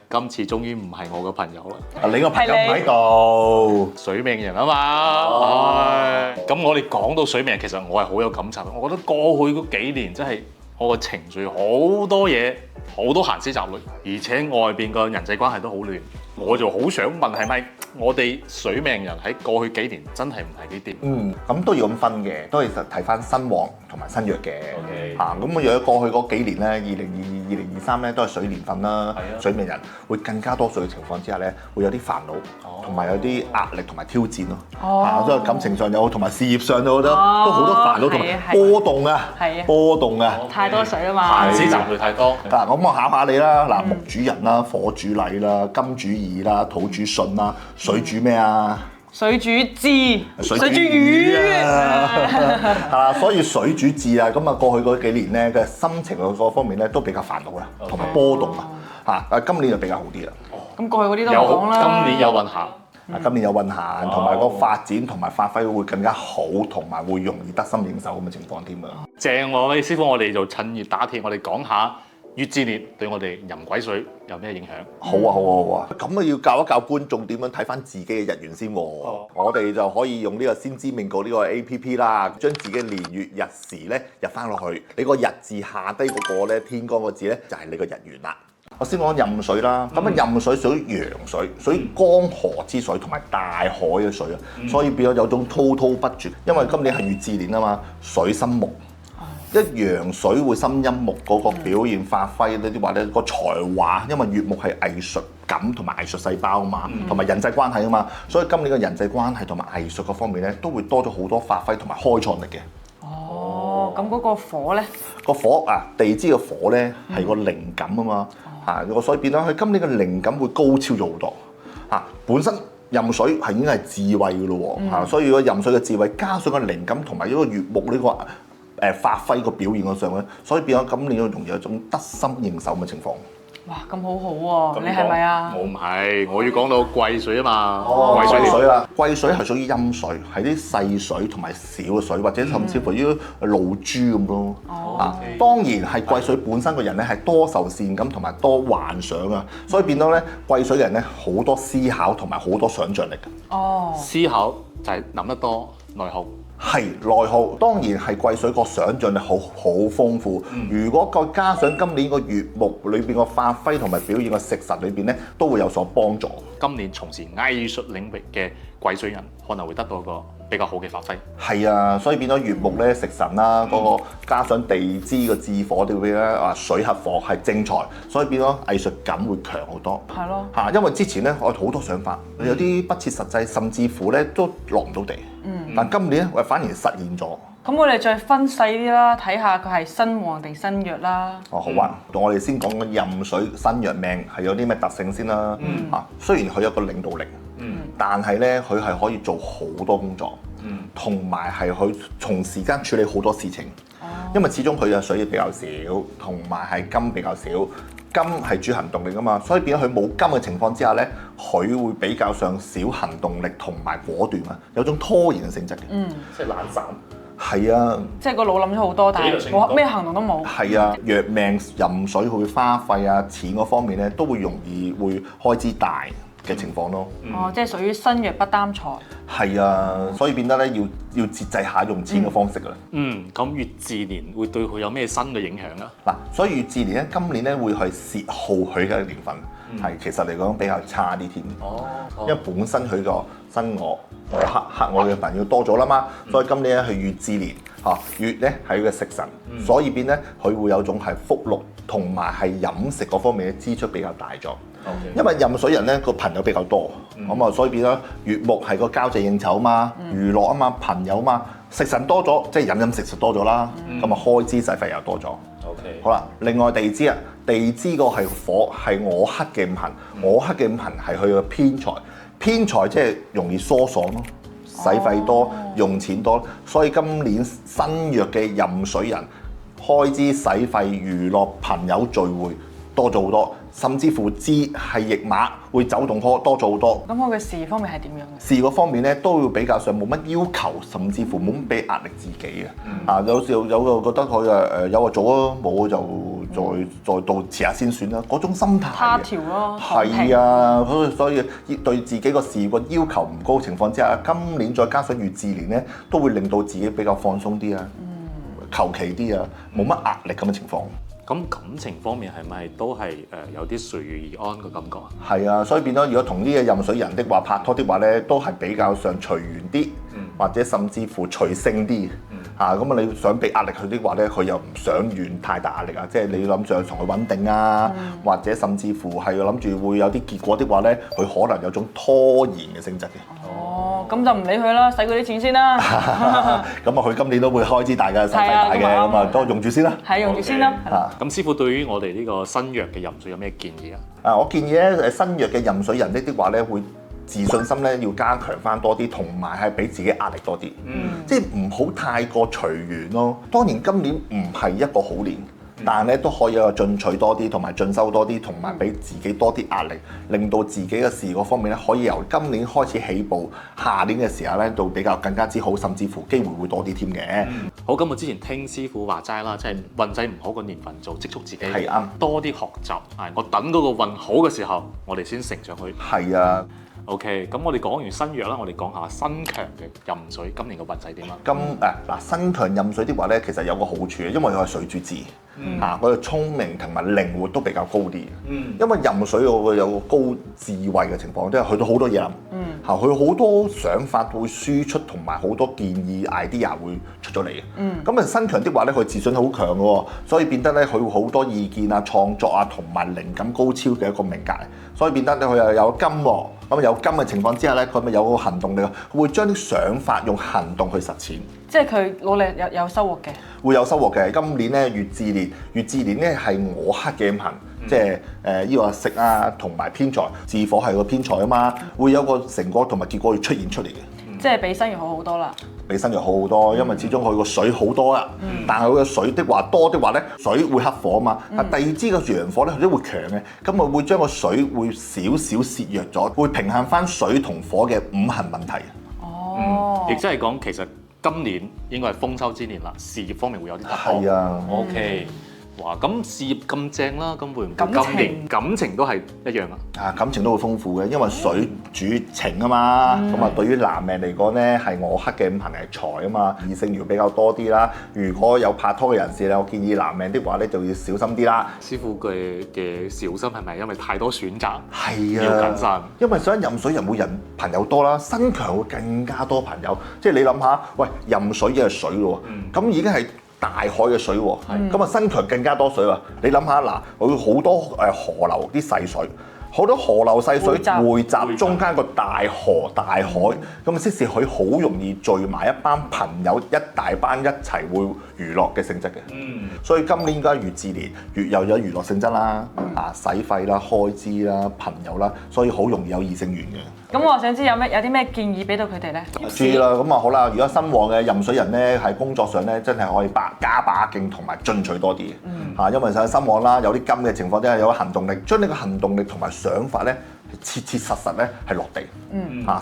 今次終於唔係我嘅朋友啦，你個朋友唔喺度，水命人啊嘛。咁我哋講到水命，其實我係好有感受。我覺得過去嗰幾年真係我個情緒好多嘢，好多閒思雜慮，而且外邊個人際關係都好亂。我就好想問，係咪我哋水命人喺過去幾年真係唔係幾掂？咁都要咁分嘅，都係睇翻新旺同埋新弱嘅。咁我如果過去嗰幾年咧，2022、2023咧都係水年份啦，水命人會更加多水嘅情況之下咧，會有啲煩惱，同埋有啲壓力同埋挑戰咯。所以感情上有，同埋事業上我覺得都好多煩惱同埋波動啊，波動啊，太多水啊嘛，閒思雜慮太多。咁我考下你啦，嗱，木主人啦，火主禮啦，金主義啦，土主巽啦，水主咩啊？水主智，水主魚啊，係啦，所以水主智啊，咁啊過去嗰幾年咧嘅心情嗰方面咧都比較煩惱啦，同埋波動啊，嚇，今年就比較好啲啦。咁過去嗰啲都講啦，今年有運行。今年有運行，同埋個發展同埋發揮會更加好，同埋會容易得心應手咁嘅情況添啊！正喎，師傅，我哋就趁熱打鐵，我哋講下月至年對我哋壬癸水有咩影響？好啊，好啊，好啊！咁啊要教一教觀眾點樣睇翻自己嘅日元先喎。我哋就可以用呢個先知命局呢個 APP 啦，將自己年月日時咧入翻落去，你個日字下低嗰個咧天干個字咧就係你個日元啦。我先講壬水啦，咁啊壬水屬於陽水，屬於江河之水同埋大海嘅水啊，所以變咗有種滔滔不絕。因為今年係月至年啊嘛，水生木，一陽水會生陰木，嗰個表現發揮呢啲話咧個才華，因為月木係藝術感同埋藝術細胞啊嘛，同埋人際關係啊嘛，所以今年嘅人際關係同埋藝術嗰方面咧都會多咗好多發揮同埋開創力嘅。咁嗰個火咧？個火啊，地支嘅火咧係個靈感啊嘛。所以變咗佢今年嘅靈感會高超咗好多嚇。本身壬水係已經係智慧嘅咯喎，所以如果壬水嘅智慧加上個靈感同埋呢個月木呢個發揮個表現嘅上咧，所以變咗今年容易有一種得心應手嘅情況。哇，咁好好喎！你係咪啊？我唔係，我要講到癸水啊嘛。癸水啦，癸水係屬於陰水，係啲細水同埋小嘅水，或者甚至乎啲露珠咁咯。當然係癸水本身個人咧係多愁善感同埋多幻想啊，所以變到咧癸水嘅人咧好多思考同埋好多想像力嘅。思考就係諗得多，內耗。係內耗，當然係癸水個想像力好豐富。如果再加上今年個月木裏邊個發揮同埋表現個食神裏邊咧，都會有所幫助。今年從事藝術領域嘅癸水人可能會得到個比較好嘅發揮。係啊，所以變咗月木咧食神啦，嗰個加上地支個智火對比咧水合火係正財，所以變咗藝術感會強好多。係咯。因為之前咧我好多想法，有啲不切實際，甚至乎咧都落唔到地。但今年咧反而實現咗。咁我哋再分細啲啦，睇下佢係新旺定新弱啦。好啊，我哋先講個壬水新弱命係有啲咩特性先啦。雖然佢有個領導力，但係咧佢係可以做好多工作，同埋係佢同時間處理好多事情。因為始終佢嘅水比較少，同埋係金比較少。金係主行動力㗎嘛，所以變咗佢冇金嘅情況之下咧，佢會比較上少行動力同埋果斷啊，有種拖延嘅性質嘅。即係懶散。係啊。即係個腦諗咗好多，但係冇咩行動都冇。係啊，弱命壬水佢會花費啊錢嗰方面咧，都會容易會開支大嘅情況咯。即係屬於身弱不擔財。係啊，所以變得咧要節制下用錢嘅方式㗎啦。咁月至年會對佢有咩新嘅影響啊？嗱，所以月至年咧，今年咧會係泄耗佢嘅年份，其實嚟講比較差啲添。因為本身佢個生我克我嘅朋友多咗啦嘛，所以今年咧係月至年月咧係佢嘅食神，所以變咧佢會有種係福祿同埋係飲食嗰方面嘅支出比較大咗。因為壬水人咧個朋友比較多，所以變咗月木係個交際應酬嘛、娛樂啊嘛、朋友嘛，食神多咗，即係飲食多咗啦，咁開支使費又多咗。好啦，另外地支啊，地支個係火，係我克嘅五行，我克嘅五行係佢嘅偏財，偏財即係容易疏爽咯，使費多、用錢多，所以今年新弱嘅壬水人開支、使費、娛樂、朋友聚會多咗好多，甚至乎知係驛馬會走動多咗好多。咁我嘅事業方面係點樣嘅？事嗰方面咧都要比較上冇乜要求，甚至乎冇乜俾壓力自己啊！有時有個覺得佢有就做咯，冇就再到遲下先算啦，嗰種心態。他條咯，係啊，所以對自己個事業個要求唔高情況之下，今年再加上乙巳年咧，都會令到自己比較放鬆啲啊，求其啲啊，冇乜壓力咁嘅情況。咁感情方面係咪都係有啲隨遇而安嘅感覺啊？係啊，所以變咗，如果同呢個壬水人的話拍拖的話咧，都係比較上隨緣啲，或者甚至乎隨性啲。咁啊，你想俾壓力佢的話咧，佢又唔想遠太大壓力啊，即係你諗住同佢穩定啊，或者甚至乎係諗住會有啲結果的話咧，佢可能有種拖延嘅性質嘅。哦，咁就唔理佢啦，使佢啲錢先啦。咁啊，佢今年都會開支大嘅，使費大嘅，咁啊都用住先啦。係用住先啦。咁師傅對於我哋呢個新約嘅壬水有咩建議啊？我建議咧新約嘅壬水人的話咧，會自信心咧要加強翻多啲，同埋係俾自己壓力多啲。即係唔好太過隨緣咯。當然今年唔係一個好年，但係咧都可以有進取多啲，同埋進修多啲，同埋俾自己多啲壓力，令到自己嘅事嗰方面咧可以由今年開始起步，下年嘅時候咧就比較更加之好，甚至乎機會會多啲添嘅。好，咁我之前聽師傅話齋啦，即係運仔唔好個年份做，積蓄自己係啱，多啲學習。我等嗰個運好嘅時候，我哋先乘上去。係啊。OK，咁我哋講完新約啦，我哋講下新強嘅壬水，今年嘅運勢點啊？新強壬水的話咧，其實有個好處嘅，因為佢係水主智，佢嘅聰明同埋靈活都比較高啲。因為壬水會有個高智慧嘅情況，即係去到好多嘢諗，佢好多想法會輸出，同埋好多建議 idea 會出咗嚟嘅。咁新強的話咧，佢自信好強嘅喎，所以變得咧佢會好多意見啊、創作啊，同埋靈感高超嘅一個命格，所以變得咧佢又有金喎。咁有金嘅情況之下咧，佢咪有個行動力，會將啲想法用行動去實踐。即係佢努力有收穫嘅。會有收穫嘅。今年咧乙巳年咧係我克嘅行，即係呢個食啊同埋偏財，巳火係個偏財啊嘛，會有個成果同埋結果會出現出嚟嘅。即係比新月好好多啦。比新月好好多，因為始終佢個水好多啦。但係佢個水的話多的話咧，水會克火啊嘛。第二支個陽火咧，佢都會強嘅，咁啊會將個水會少少削弱咗，會平衡翻水同火嘅五行問題。亦即係講其實今年應該係豐收之年啦，事業方面會有啲突破。係啊。OK。哇！咁事業咁正啦，咁會唔會今年感情都係一樣啊？感情都會豐富嘅，因為水主情啊嘛。咁啊，對於男命嚟講咧，係我克嘅五行係財啊嘛，異性緣比較多啲啦。如果有拍拖嘅人士咧，我建議男命的話咧就要小心啲啦。師傅嘅小心係咪因為太多選擇？係啊，要謹慎。因為想壬水人會人朋友多啦，新強會更加多朋友。即係你諗下，喂，壬水嘅係水咯，咁已經係大海嘅水喎，咁啊新強更加多水喎。你諗下嗱，佢好多河流啲細水，好多河流細水匯集中間個大河大海，咁即是佢好容易聚埋一班朋友，一大班一齊會娛樂嘅性質嘅。所以今年而家乙巳年，越有娛樂性質啦，使費啦、開支啦、朋友啦，所以好容易有異性緣嘅。咁我想知有啲咩建議俾到佢哋咧？注意啦，咁啊好啦，如果新旺嘅壬水人咧，喺工作上咧真係可以加把勁同埋進取多啲嘅。因為上新旺啦，有啲金嘅情況之下有行動力，將你個行動力同埋想法咧，切切實實咧係落地，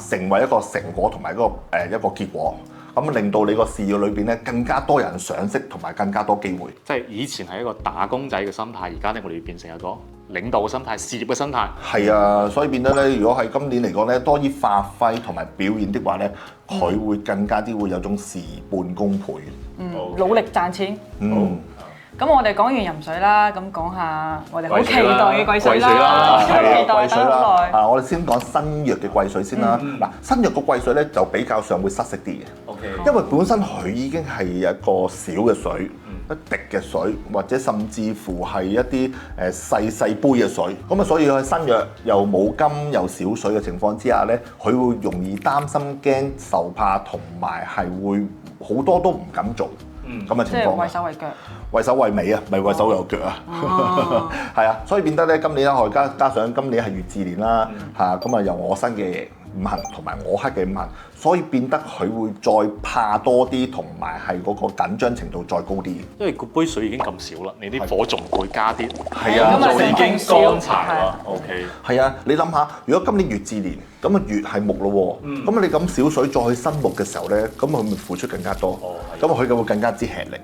成為一個成果同埋一個結果。咁令到你個事業裏邊咧更加多人賞識，同埋更加多機會。即係以前係一個打工仔嘅心態，而家咧我哋變成一個領導嘅心態、事業嘅心態。係啊，所以變得咧，如果係今年嚟講咧，多啲發揮同埋表現的話咧，佢會更加啲會有種事半功倍。努力賺錢。咁我哋講完壬水啦，咁講下我哋好期待嘅癸水啦，期待等好耐。我哋先講新約嘅癸水先啦。嗱，新約個癸水咧就比較上會失色啲嘅。因為本身佢已經係一個小嘅水，一滴嘅水，或者甚至乎係一啲細杯嘅水。咁啊，所以喺新約又冇金又少水嘅情況之下咧，佢會容易擔心、驚、受怕，同埋係會好多都唔敢做。咁嘅情況，即係畏手畏腳，畏手畏尾啊，唔係畏手有腳啊，係啊，所以變得咧今年咧，我加上今年係乙巳年啦，咁啊由我生嘅五行同埋我克嘅五行，所以變得佢會再怕多啲，同埋係嗰個緊張程度再高啲。因為個杯水已經咁少啦，你啲火仲會加啲，係啊，咁就已經乾柴啦。係 OK，係啊，你諗下，如果今年乙巳年，咁啊月係木咯喎，咁你咁少水再去生木嘅時候咧，咁佢咪付出更加多，咁佢就會更加之吃力。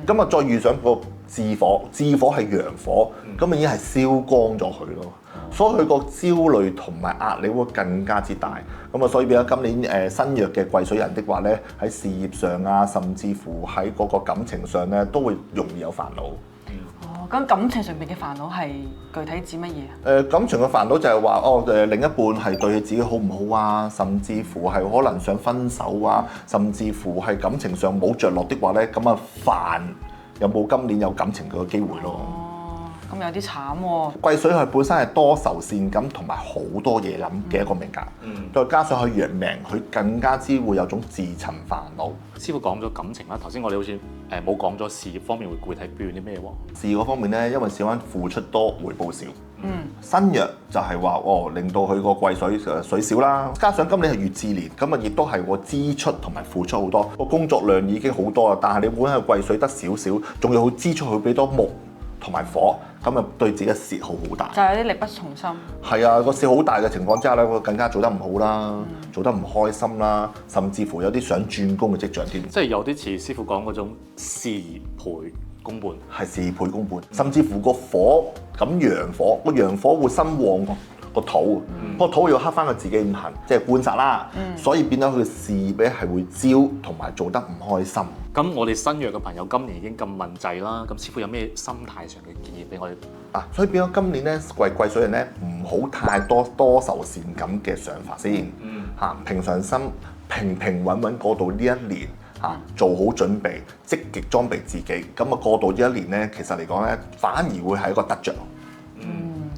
咁啊再遇上個巳火，巳火係陽火，咁已經係燒光咗佢咯。所以佢個焦慮同埋壓力會更加之大，咁啊，所以變咗今年新約嘅癸水人的話咧，喺事業上啊，甚至乎喺嗰個感情上咧，都會容易有煩惱。哦，咁感情上邊嘅煩惱係具體指乜嘢啊？感情嘅煩惱就係話另一半係對佢自己好唔好啊，甚至乎係可能想分手啊，甚至乎係感情上冇着落的話咧，咁啊煩有冇今年有感情嘅機會咯？咁有啲慘喎。癸水佢本身係多愁善感同埋好多嘢諗嘅一個命格，再加上佢陽命，佢更加之會有種自尋煩惱。師傅講咗感情啦，頭先我哋好似冇講咗事業方面會具體表現啲咩喎？事業嗰方面咧，因為小人付出多回報少，身弱就係話令到佢個癸水水少啦。加上今年係乙巳年，咁啊亦都係支出同埋付出好多，個工作量已經好多啦。但係你本身係癸水得少少，仲要去支出去俾多木同埋火，咁啊對自己嘅泄耗好大。就係有啲力不從心。係啊，個泄好大嘅情況之下咧，會更加做得唔好啦，做得唔開心啦，甚至乎有啲想轉工嘅跡象添。即係有啲似師傅講嗰種事倍功半，係事倍功半，甚至乎個火咁陽火，個陽火會生旺個土，個土要克翻佢自己五行，即係官殺啦，所以變咗佢嘅事業咧係會焦同埋做得唔開心。咁我哋新約嘅朋友今年已經咁問滯啦，咁師傅有咩心態上嘅建議俾我哋？所以變咗今年咧癸水人咧唔好太多愁善感嘅想法先，平常心平平穩穩過渡呢一年。做好準備，積極裝備自己，咁啊過渡呢一年咧，其實嚟講咧，反而會係一個得着。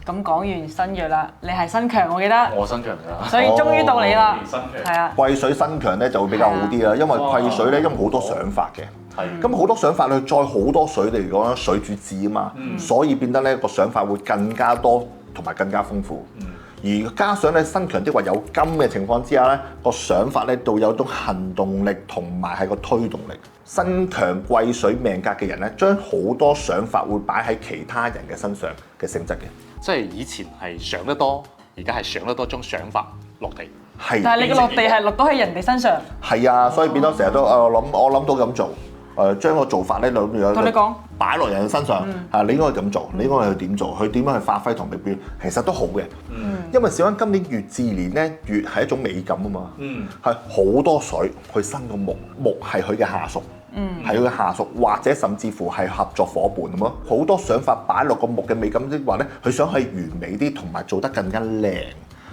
咁講完新約啦，你係新強，我記得。我新強㗎，所以終於到你啦。係啊。癸水新強咧就會比較好啲啦，因為癸水咧因為好多想法嘅，咁好多想法咧再好多水嚟講咧，水主智啊嘛，所以變得咧個想法會更加多同埋更加豐富。而加上咧新強的話有金嘅情況之下咧，個想法咧都有種行動力同埋係個推動力。新強癸水命格嘅人咧，將好多想法會擺喺其他人嘅身上嘅性質嘅。即係以前係想得多，而家係想得多將想法落地。係。但係你嘅落地係落到喺人哋身上。係啊，所以變咗成日都我諗到咁做。將個做法咧兩樣同你講擺落人身上，你應該咁做，你應該去點做，去點樣去發揮同目標，其實都好嘅。因為小恩今年乙巳年咧，乙係一種美感啊嘛，係好多水去生個木，木係佢嘅下屬，係佢嘅下屬，或者甚至乎係合作伙伴咁咯。好多想法擺落個木嘅美感，即係話咧，佢想係完美啲，同埋做得更加靚。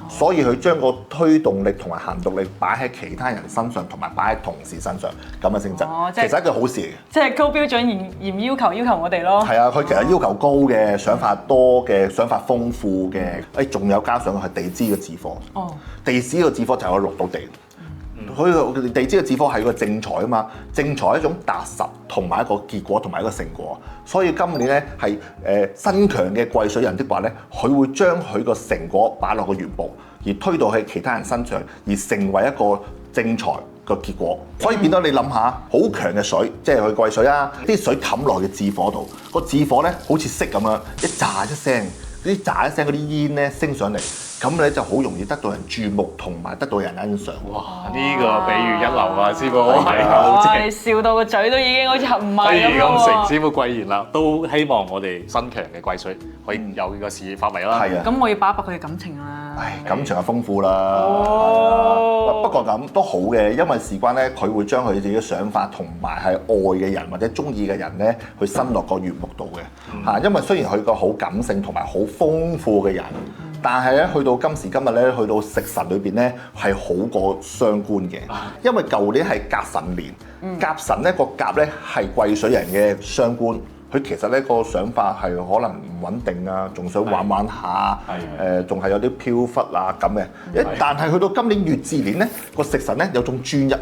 所以佢將個推動力同埋行動力擺喺其他人身上，同埋擺喺同事身上咁嘅性質，其實係一件好事嚟嘅。即係高標準嚴要求我哋咯。係啊，佢其實要求高嘅，想法多嘅，想法豐富嘅，仲有加上係地支嘅子火。地支嘅子火就係我落到地。佢地支嘅子火係個正財啊嘛，正財係一種達實同埋一個結果同埋一個成果，所以今年咧係新強嘅癸水人的話咧，佢會將佢個成果擺落個原部，而推到喺其他人身上，而成為一個正財個結果。所以變咗你諗下，好強嘅水，即係佢癸水啊，啲水冚落去嘅子火度，個子火咧好似色咁樣，一炸一聲，嗰啲炸一聲嗰啲煙咧升上嚟。咁咧就好容易得到人注目，同埋得到人欣賞。哇！呢個比喻一流啊，師傅係哇！你笑到個嘴都已經好似合唔埋咁咁成師傅貴言啦，都希望我哋新強嘅癸水可以有呢個事業發圍啦。係啊。咁我要把握佢嘅感情啦。感情就豐富啦。不過咁都好嘅，因為事關咧，佢會將佢自己嘅想法同埋係愛嘅人或者中意嘅人咧，去生落個原木度嘅。因為雖然佢個好感性同埋好豐富嘅人。但係咧，去到今時今日咧，去到食神裏邊咧，係好過傷官嘅，因為舊年係甲辰年，甲辰咧個甲咧係癸水人嘅傷官，佢其實咧個想法係可能唔穩定啊，仲想玩玩下，仲係有啲飄忽啊咁嘅，但係去到今年乙巳年咧，個食神咧有種專一喎。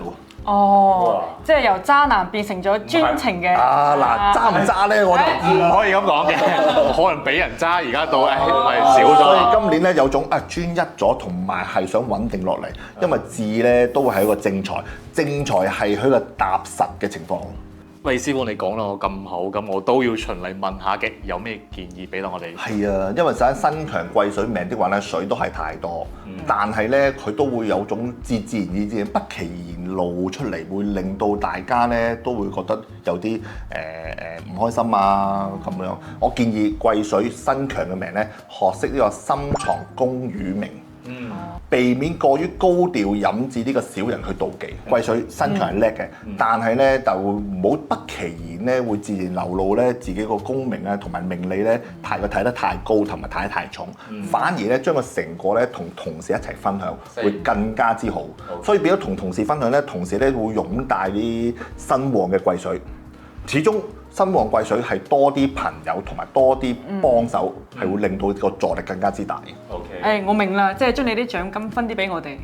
即係由渣男變成咗專情嘅。渣唔渣咧，我就唔可以咁講嘅，可能俾人渣，而家到少咗。所以今年咧有種專一咗，同埋係想穩定落嚟，因為字咧都會係一個正財，正財係佢個踏實嘅情況。喂，師傅你講到我咁好，咁我都要循例問下嘅，有咩建議俾到我哋？係啊，因為實際身強貴水命的話咧，水都係太多，但係咧佢都會有種自然而然不其然露出嚟，會令到大家咧都會覺得有啲唔開心啊咁樣。我建議貴水身強嘅命咧，學識呢個深藏功與名。避免過於高調引致呢個小人去妒忌。貴水身強係叻嘅，但係咧就唔好不其然咧會自然流露咧自己個功名啊同埋名利咧太過睇得太高同埋睇得太重，反而咧將個成果咧同同事一齊分享會更加之好。所以變咗同同事分享咧，同事咧會擁戴啲身旺嘅貴水，始終。身旺貴水係多啲朋友同埋多啲幫手，係會令到個助力更加之大。OK。我明啦，即係將你啲獎金分啲俾我哋。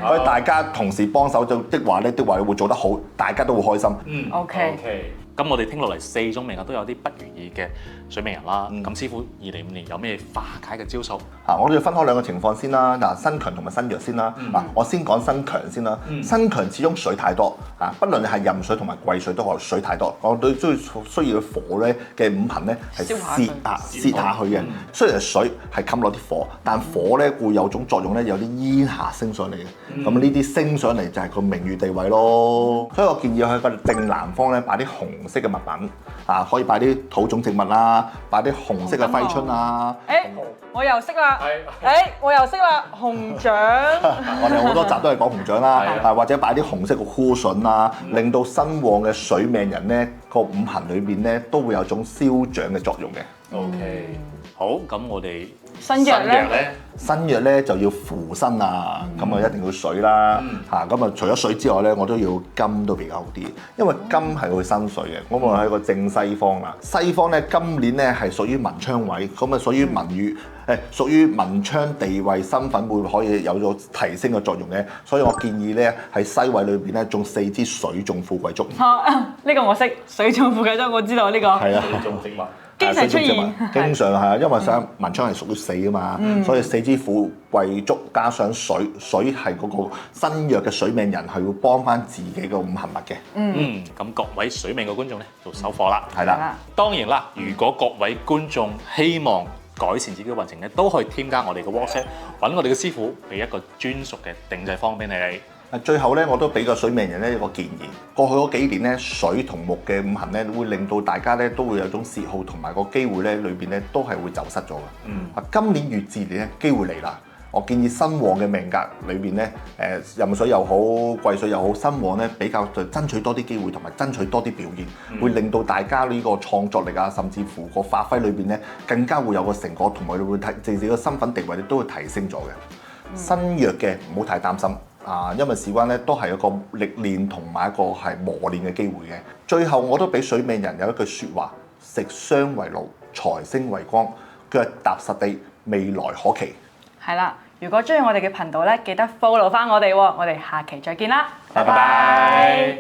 所以大家同時幫手的話咧，會做得好，大家都會開心。OK。咁我哋聽落嚟4種命格都有啲不如意嘅水命人啦。咁師傅2025年有咩化解嘅招數？我哋要分開兩個情況先啦。嗱，身強同埋身弱先啦。我先講身強先啦。身強始終水太多不論係壬水同埋癸水都係水太多。我哋需要火咧嘅五行咧係泄下去嘅。雖然水係冚落啲火，但火咧會有種作用咧，有啲煙霞升上嚟嘅。咁呢啲升上嚟就係個名譽地位咯。所以我建議喺個正南方咧擺啲紅色嘅物品可以擺啲土種植物啦，擺啲紅色嘅揮春啊。我又識啦，我又識啦，紅掌。我哋好多集都係講紅掌啦，或者擺啲紅色嘅枯筍啊，令到身旺嘅水命人咧個五行裏邊咧都會有種消長嘅作用嘅。OK，好，咁我哋身弱咧，身弱咧就要扶身啊，咁啊一定要水啦，咁啊除咗水之外咧，我都要金都比較好啲，因為金係會生水嘅。我哋喺個正西方啦，西方咧今年咧係屬於文昌位，咁啊屬於文譽，屬於文昌地位身份會可以有咗提升嘅作用嘅，所以我建議咧喺西位裏邊咧種4支水種富貴竹。呢個我識，水種富貴竹我知道呢個。係啊，水種植物。經常出現，經常係啊，因為想文昌係屬於死啊嘛，所以4支富貴竹加上水，水係嗰個身弱嘅水命人係會幫翻自己個五行物嘅。咁各位水命嘅觀眾咧就收貨啦。係啦，當然啦，如果各位觀眾希望改善自己嘅運程咧，都可以添加我哋嘅 WhatsApp，揾我哋嘅師傅俾一個專屬嘅定製方俾你。最後咧，我都俾個水命人咧一個建議。過去嗰幾年咧，水同木嘅五行咧，會令到大家咧都會有種嗜好同埋個機會咧，裏邊咧都係會走失咗嘅。今年乙巳年咧機會嚟啦，我建議身旺嘅命格裏邊咧，壬水又好，癸水又好，身旺咧比較就爭取多啲機會同埋爭取多啲表現，會令到大家呢個創作力啊，甚至乎個發揮裏邊咧更加會有個成果，同埋會自己個身份地位都會提升咗嘅。身弱嘅唔好太擔心。因為事關咧都係一個歷練同埋一個係磨練嘅機會嘅。最後我都俾水命人有一句説話：食傷為勞，財星為光，腳踏實地，未來可期。係啦，如果中意我哋嘅頻道咧，記得 follow 翻我哋喎。我哋下期再見啦，拜拜。